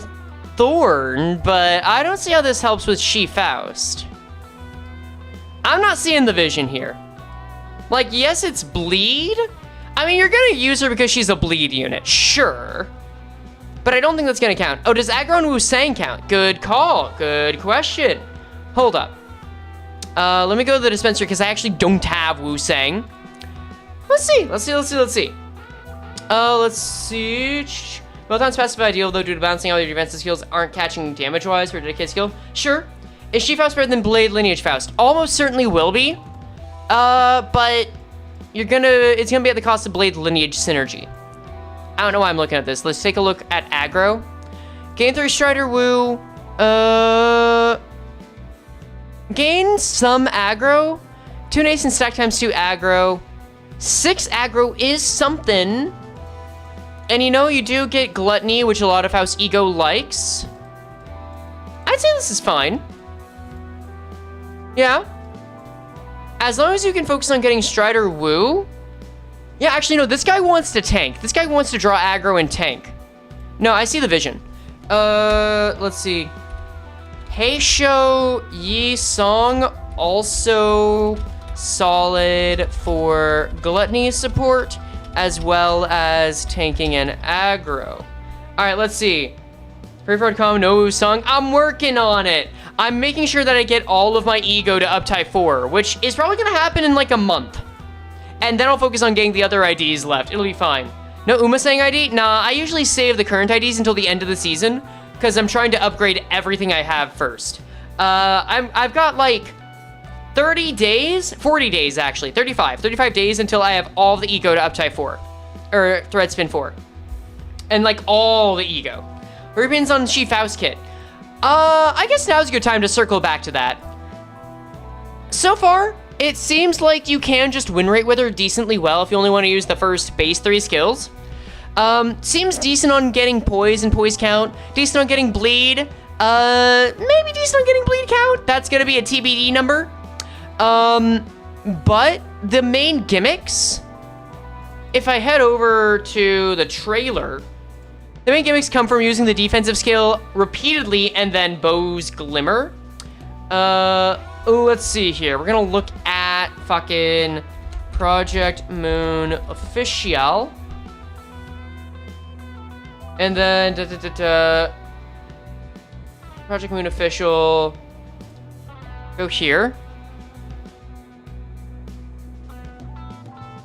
thorn, but I don't see how this helps with Faust. I'm not seeing the vision here. Like, yes, it's bleed. I mean, you're gonna use her because she's a bleed unit, sure. But I don't think that's gonna count. Oh, does aggro and Wu-Sang count? Good call, good question. Hold up. Let me go to the dispenser because I actually don't have Wu-Sang. Let's see. Let's see. Both on specified ideal, though, due to balancing all your defensive skills aren't catching damage-wise for a dedicated skill. Sure. Is Faust better than Blade Lineage Faust? Almost certainly will be. But it's gonna be at the cost of Blade Lineage synergy. I don't know why I'm looking at this. Let's take a look at aggro. Gain 3 Strider Wu. Gain some aggro. 2 nascent stack times 2 aggro. 6 aggro is something. And you know, you do get Gluttony, which a lot of Faust e.g.o likes. I'd say this is fine. Yeah. As long as you can focus on getting Strider Wu. Yeah, actually, no, this guy wants to tank. This guy wants to draw aggro and tank. No, I see the vision. Let's see. Heisho Yi Song, also solid for Gluttony support, as well as tanking and aggro. All right, let's see. Free forward com, no Wu Song. I'm working on it. I'm making sure that I get all of my e.g.o to up type 4, which is probably gonna happen in like a month. And then I'll focus on getting the other IDs left. It'll be fine. No Uma-Sang ID? Nah, I usually save the current IDs until the end of the season because I'm trying to upgrade everything I have first. I've got like 30 days, 40 days actually, 35 days until I have all the e.g.o to up type 4, or thread spin 4. And like all the e.g.o. Ribbons on Faust kit. I guess now's a good time to circle back to that. So far, it seems like you can just win rate with her decently well if you only want to use the first base 3 skills. Seems decent on getting Poise and Poise count. Decent on getting Bleed. Maybe decent on getting Bleed count. That's gonna be a TBD number. But the main gimmicks, if I head over to the trailer, the main gimmicks come from using the defensive skill repeatedly and then Bow's Glimmer. Let's see here. We're gonna look at fucking Project Moon Official. And then Project Moon Official. Go here.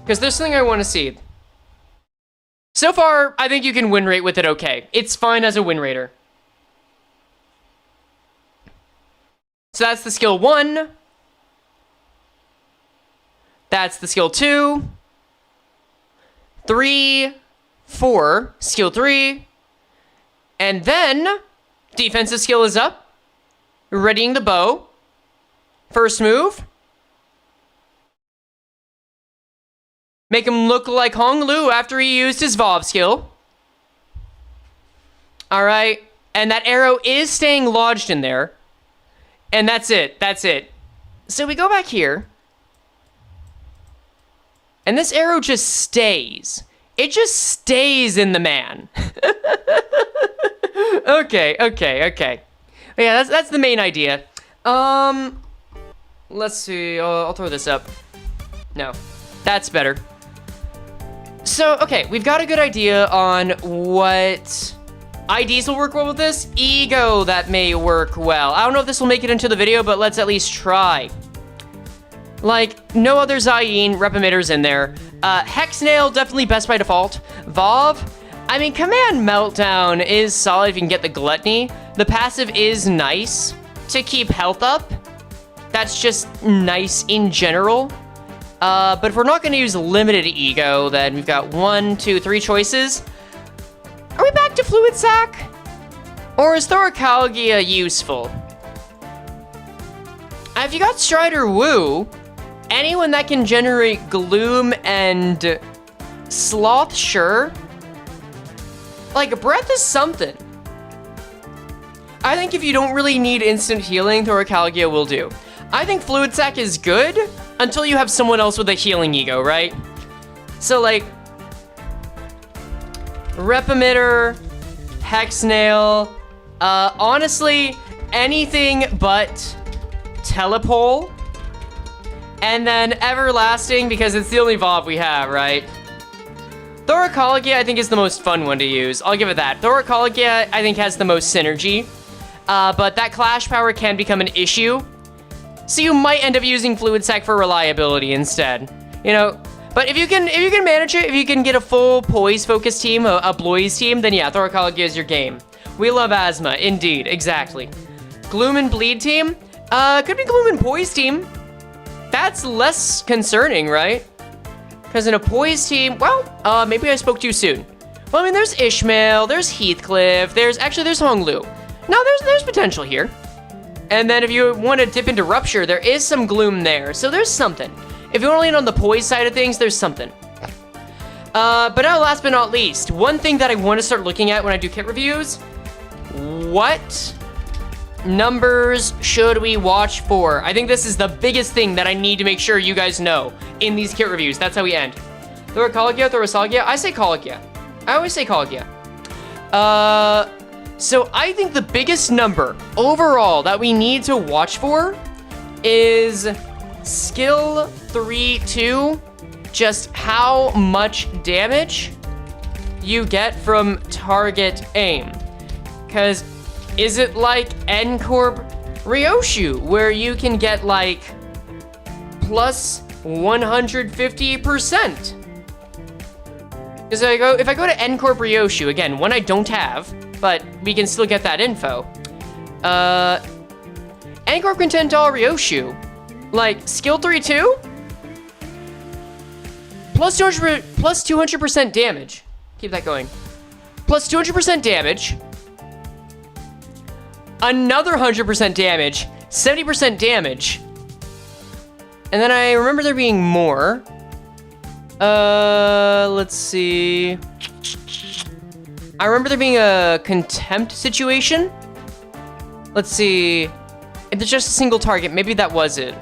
Because there's something I want to see. So far, I think you can win rate with it okay. It's fine as a win rater. So that's the skill 1. That's the skill 2. 3, 4, skill 3. And then, defensive skill is up. Readying the bow. First move. Make him look like Hong Lu after he used his Vov skill. Alright, and that arrow is staying lodged in there. And that's it, So we go back here. And this arrow just stays. It just stays in the man. Okay. Yeah, that's the main idea. Let's see, I'll throw this up. No, that's better. So, okay, we've got a good idea on what IDs will work well with this. e.g.o that may work well. I don't know if this will make it into the video, but let's at least try. Like, no other Zayin rep emitters in there. Hexnail, definitely best by default. Vov, I mean, Command Meltdown is solid if you can get the Gluttony. The passive is nice to keep health up. That's just nice in general. But if we're not going to use limited e.g.o, then we've got 1, 2, 3 choices. Are we back to Fluid Sac? Or is Thoracalgia useful? If you got Strider Woo, anyone that can generate Gloom and Sloth, sure. Like, Breath is something. I think if you don't really need instant healing, Thoracalgia will do. I think Fluid Sac is good until you have someone else with a healing e.g.o, right? So, like, Rep Emitter, Hexnail, honestly, anything but Telepole, and then Everlasting, because it's the only Vov we have, right? Thoracalgia, I think, is the most fun one to use. I'll give it that. Thoracalgia, I think, has the most synergy, but that Clash power can become an issue, so you might end up using Fluid Sac for reliability instead, you know? But if you can manage it, if you can get a full Poise focus team, a Bloise team, then yeah, Thoracalgia is your game. We love Asthma, indeed, exactly. Gloom and Bleed team? Could be Gloom and Poise team. That's less concerning, right? Because in a Poise team, well, maybe I spoke too soon. Well, I mean, there's Ishmael, there's Heathcliff, there's Honglu. No, there's potential here. And then if you want to dip into Rupture, there is some Gloom there, so there's something. If you want to lean on the Poise side of things, there's something. But now, last but not least, one thing that I want to start looking at when I do kit reviews, what numbers should we watch for? I think this is the biggest thing that I need to make sure you guys know in these kit reviews. That's how we end. Thoracalgia, Thoracalgia? I say Calgia. I always say Calgia. So I think the biggest number overall that we need to watch for is skill 3-2, just how much damage you get from target aim. Because is it like N-Corp Ryoshu, where you can get like plus 150%? Because if I go to N-Corp Ryoshu, again, one I don't have, but we can still get that info. N-Corp Contendal Ryoshu, like skill 3-2? Plus 200% damage. Keep that going. Plus 200% damage. Another 100% damage, 70% damage. And then I remember there being more. Let's see. I remember there being a contempt situation. Let's see. If there's just a single target, maybe that was it.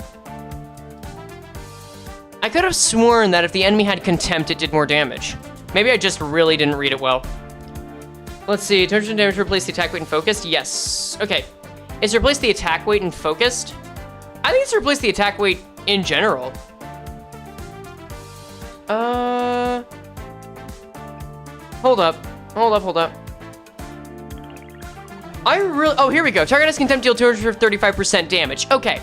I could have sworn that if the enemy had contempt, it did more damage. Maybe I just really didn't read it well. Let's see, 200% damage to replace the attack weight and focused? Yes. Okay. Is to replace the attack weight and focused? I think it's to replace the attack weight in general. Hold up. Oh, here we go. Target has contempt, deal 235% damage. Okay.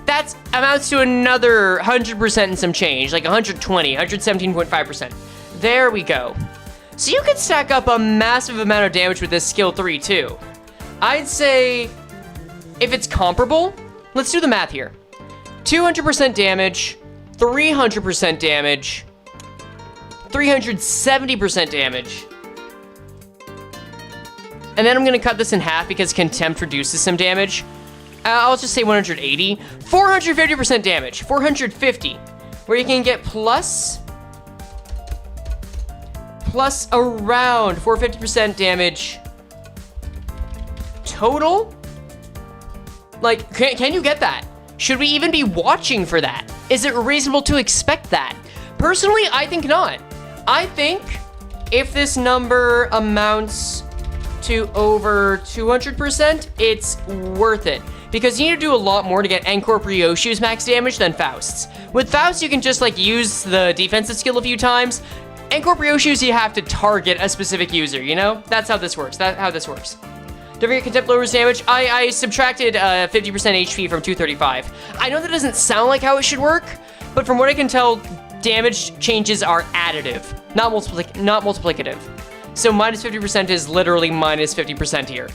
That amounts to another 100% and some change, like 120, 117.5%. There we go. So you can stack up a massive amount of damage with this skill 3 too. I'd say if it's comparable, let's do the math here. 200% damage, 300% damage, 370% damage. And then I'm gonna cut this in half because contempt reduces some damage. I'll just say 180. 450% damage, 450, where you can get plus around 450% damage total. Like, can you get that? Should we even be watching for that? Is it reasonable to expect that? Personally, I think not. I think if this number amounts to over 200%, it's worth it. Because you need to do a lot more to get N-Corp Ryoshu's max damage than Faust's. With Faust, you can just like use the defensive skill a few times. N-Corp Ryoshu's, you have to target a specific user, you know? That's how this works. Don't forget Contempt lowers damage. I subtracted 50% HP from 235. I know that doesn't sound like how it should work, but from what I can tell, damage changes are additive, not multiplicative. So minus 50% is literally minus 50% here.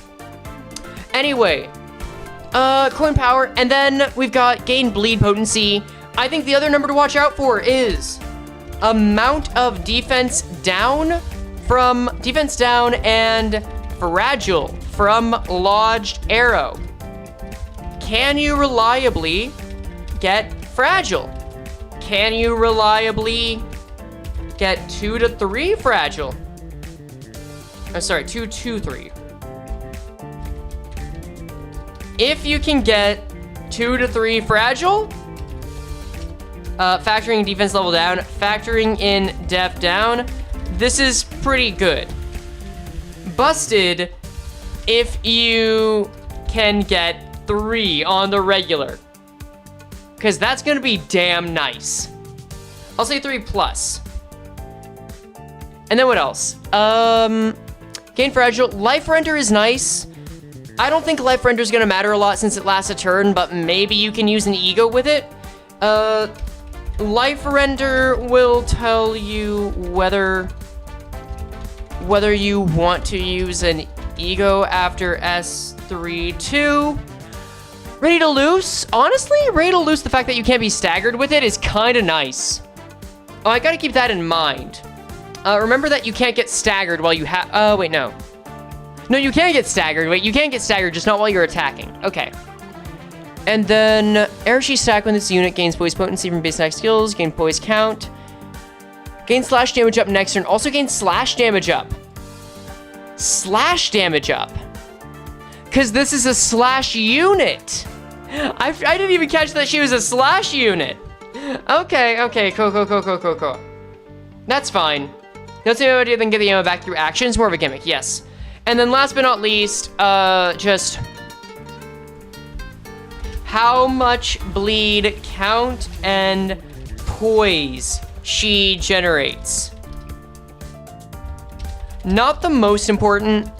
Anyway, coin power, and then we've got gain bleed potency. I think the other number to watch out for is amount of defense down and fragile from lodged arrow. Can you reliably get fragile? Can you reliably get 2 to 3 fragile? Oh, sorry, 2 to 3. If you can get 2 to 3 fragile, factoring defense level down, factoring in def down, this is pretty good. Busted if you can get 3 on the regular, because that's gonna be damn nice. I'll say 3 plus. And then what else? Gain fragile. Life render is nice. I don't think life render is gonna matter a lot since it lasts a turn, but maybe you can use an e.g.o with it. Life render will tell you whether you want to use an e.g.o after S3-2. Ready to loose? Honestly, ready to loose, the fact that you can't be staggered with it is kind of nice. Oh, I gotta keep that in mind. Remember that you can't get staggered while you have... Oh, wait, no. No, you can get staggered. Wait, you can get staggered, just not while you're attacking. Okay. And then, Arashi stack when this unit gains Poise potency from base attack skills, gain Poise count. Gain slash damage up next turn. Also gain slash damage up. Slash damage up. Because this is a slash unit. I didn't even catch that she was a slash unit. Okay, cool. That's fine. No same idea than get the ammo back through actions. More of a gimmick, yes. And then last but not least, just how much bleed count and poise she generates. Not the most important,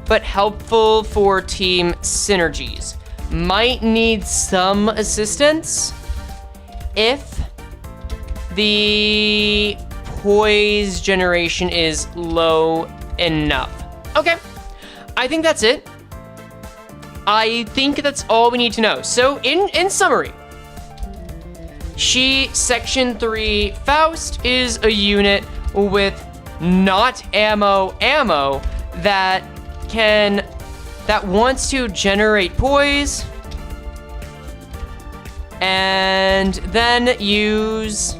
but helpful for team synergies. Might need some assistance if the poise generation is low enough. Okay, I think that's it. I think that's all we need to know. So in summary, Section 3 Faust is a unit with not ammo that wants to generate poise and then use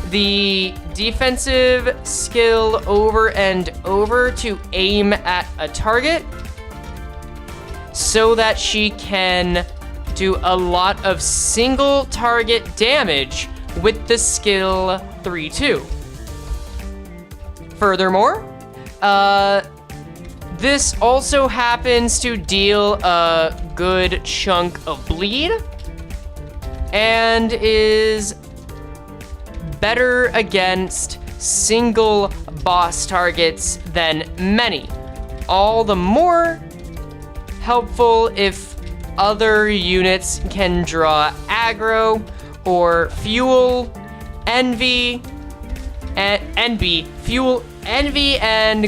the defensive skill over and over to aim at a target so that she can do a lot of single target damage with the skill 3-2. Furthermore, this also happens to deal a good chunk of bleed and is better against single boss targets than many. All the more helpful if other units can draw aggro or fuel envy and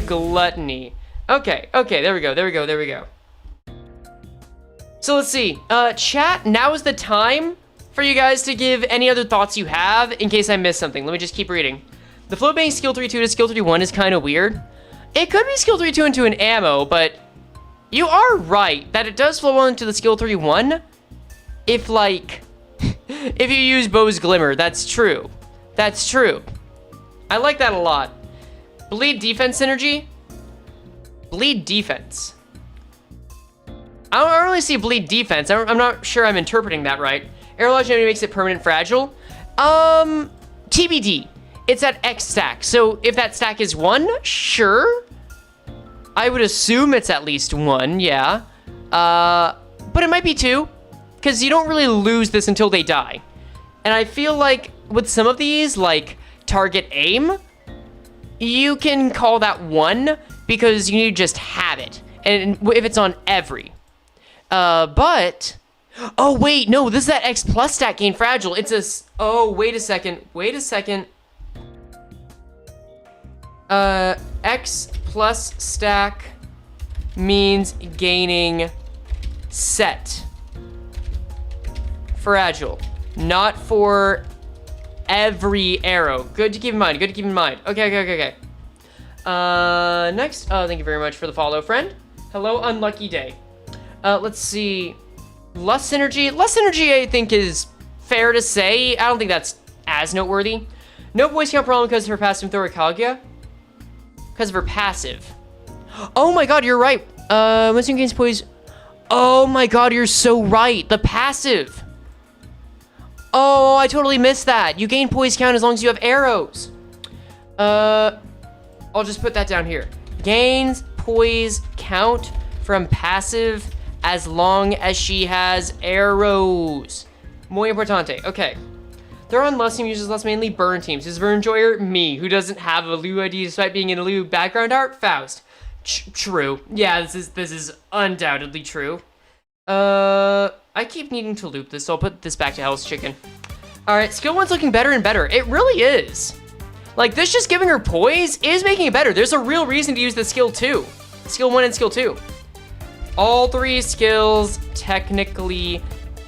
gluttony. Okay, there we go. So let's see. Chat, now is the time for you guys to give any other thoughts you have in case I missed something. Let me just keep reading. The flow being skill 3-2 to skill 3-1 is kind of weird. It could be skill 3-2 into an ammo, but you are right that it does flow on into the skill 3-1 if, like, if you use Bow's Glimmer. That's true. I like that a lot. Bleed defense synergy? Bleed defense. I don't really see bleed defense. I'm not sure I'm interpreting that right. Arrow lodge enemy makes it permanent fragile. TBD. It's at X stack. So if that stack is 1, sure. I would assume it's at least 1, yeah. But it might be 2, because you don't really lose this until they die. And I feel like with some of these, like target aim, you can call that 1 because you need to just have it. And if it's on every. But Oh, wait, no, this is that X plus stack gain fragile. It's a, oh, wait a second. X plus stack means gaining set. Fragile. Not for every arrow. Good to keep in mind, Okay. Next, thank you very much for the follow, friend. Hello, unlucky day. Let's see. Lust synergy, I think, is fair to say. I don't think that's as noteworthy. No voice count problem because of her passive Thoracalgia. Because of her passive. Oh my god, you're right. Once you gains poise. Oh my god, you're so right. The passive. Oh, I totally missed that. You gain poise count as long as you have arrows. I'll just put that down here. Gains poise count from passive as long as she has arrows. Muy importante. Okay. They're on Lust team, uses Lust mainly burn teams. Is burn enjoyer? Me, who doesn't have a Lu ID despite being in a Lu background art? Faust. True. Yeah, this is undoubtedly true. I keep needing to loop this, so I'll put this back to Hell's Chicken. Alright, skill 1's looking better and better. It really is. Like, this just giving her poise is making it better. There's a real reason to use the skill 2. Skill 1 and skill 2. All 3 skills technically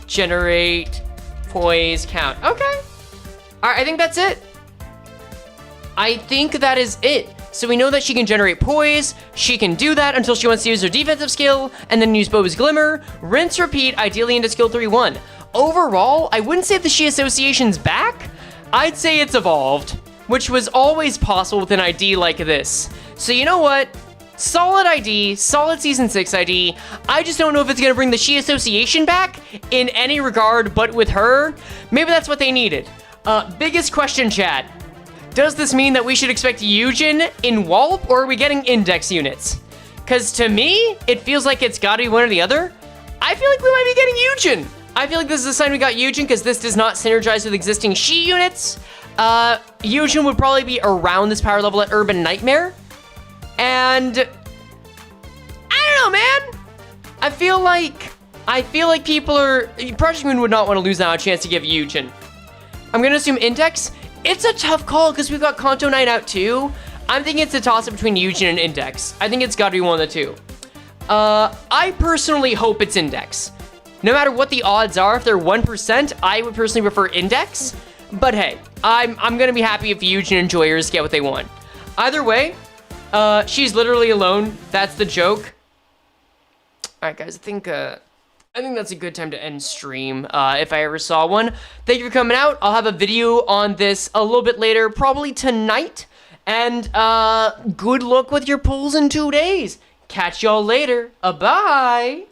generate poise count. Okay. Alright, I think that's it. I think that is it. So we know that she can generate poise, she can do that until she wants to use her defensive skill, and then use Bow's Glimmer, rinse, repeat, ideally into skill 3-1. Overall, I wouldn't say the She Association's back, I'd say it's evolved, which was always possible with an ID like this. So you know what? Solid ID, solid Season 6 ID. I just don't know if it's gonna bring the She Association back in any regard, but with her, maybe that's what they needed. Biggest question, chat. Does this mean that we should expect Eugen in Wallop, or are we getting index units? Because to me, it feels like it's gotta be one or the other. I feel like we might be getting Eugen. I feel like this is a sign we got Eugen because this does not synergize with existing She units. Eugen would probably be around this power level at Urban Nightmare. And I don't know, man. I feel like people are, Project Moon would not want to lose out a chance to give Eugen. I'm gonna assume Index. It's a tough call because we've got Kanto 9 out too. I'm thinking it's a toss-up between Eugen and Index. I think it's gotta be one of the two. I personally hope it's Index. No matter what the odds are, if they're 1%, I would personally prefer Index. But hey, I'm gonna be happy if Eugen enjoyers get what they want. Either way, she's literally alone. That's the joke. All right, guys, I think that's a good time to end stream, if I ever saw one. Thank you for coming out. I'll have a video on this a little bit later, probably tonight. And, good luck with your pulls in 2 days. Catch y'all later. Bye.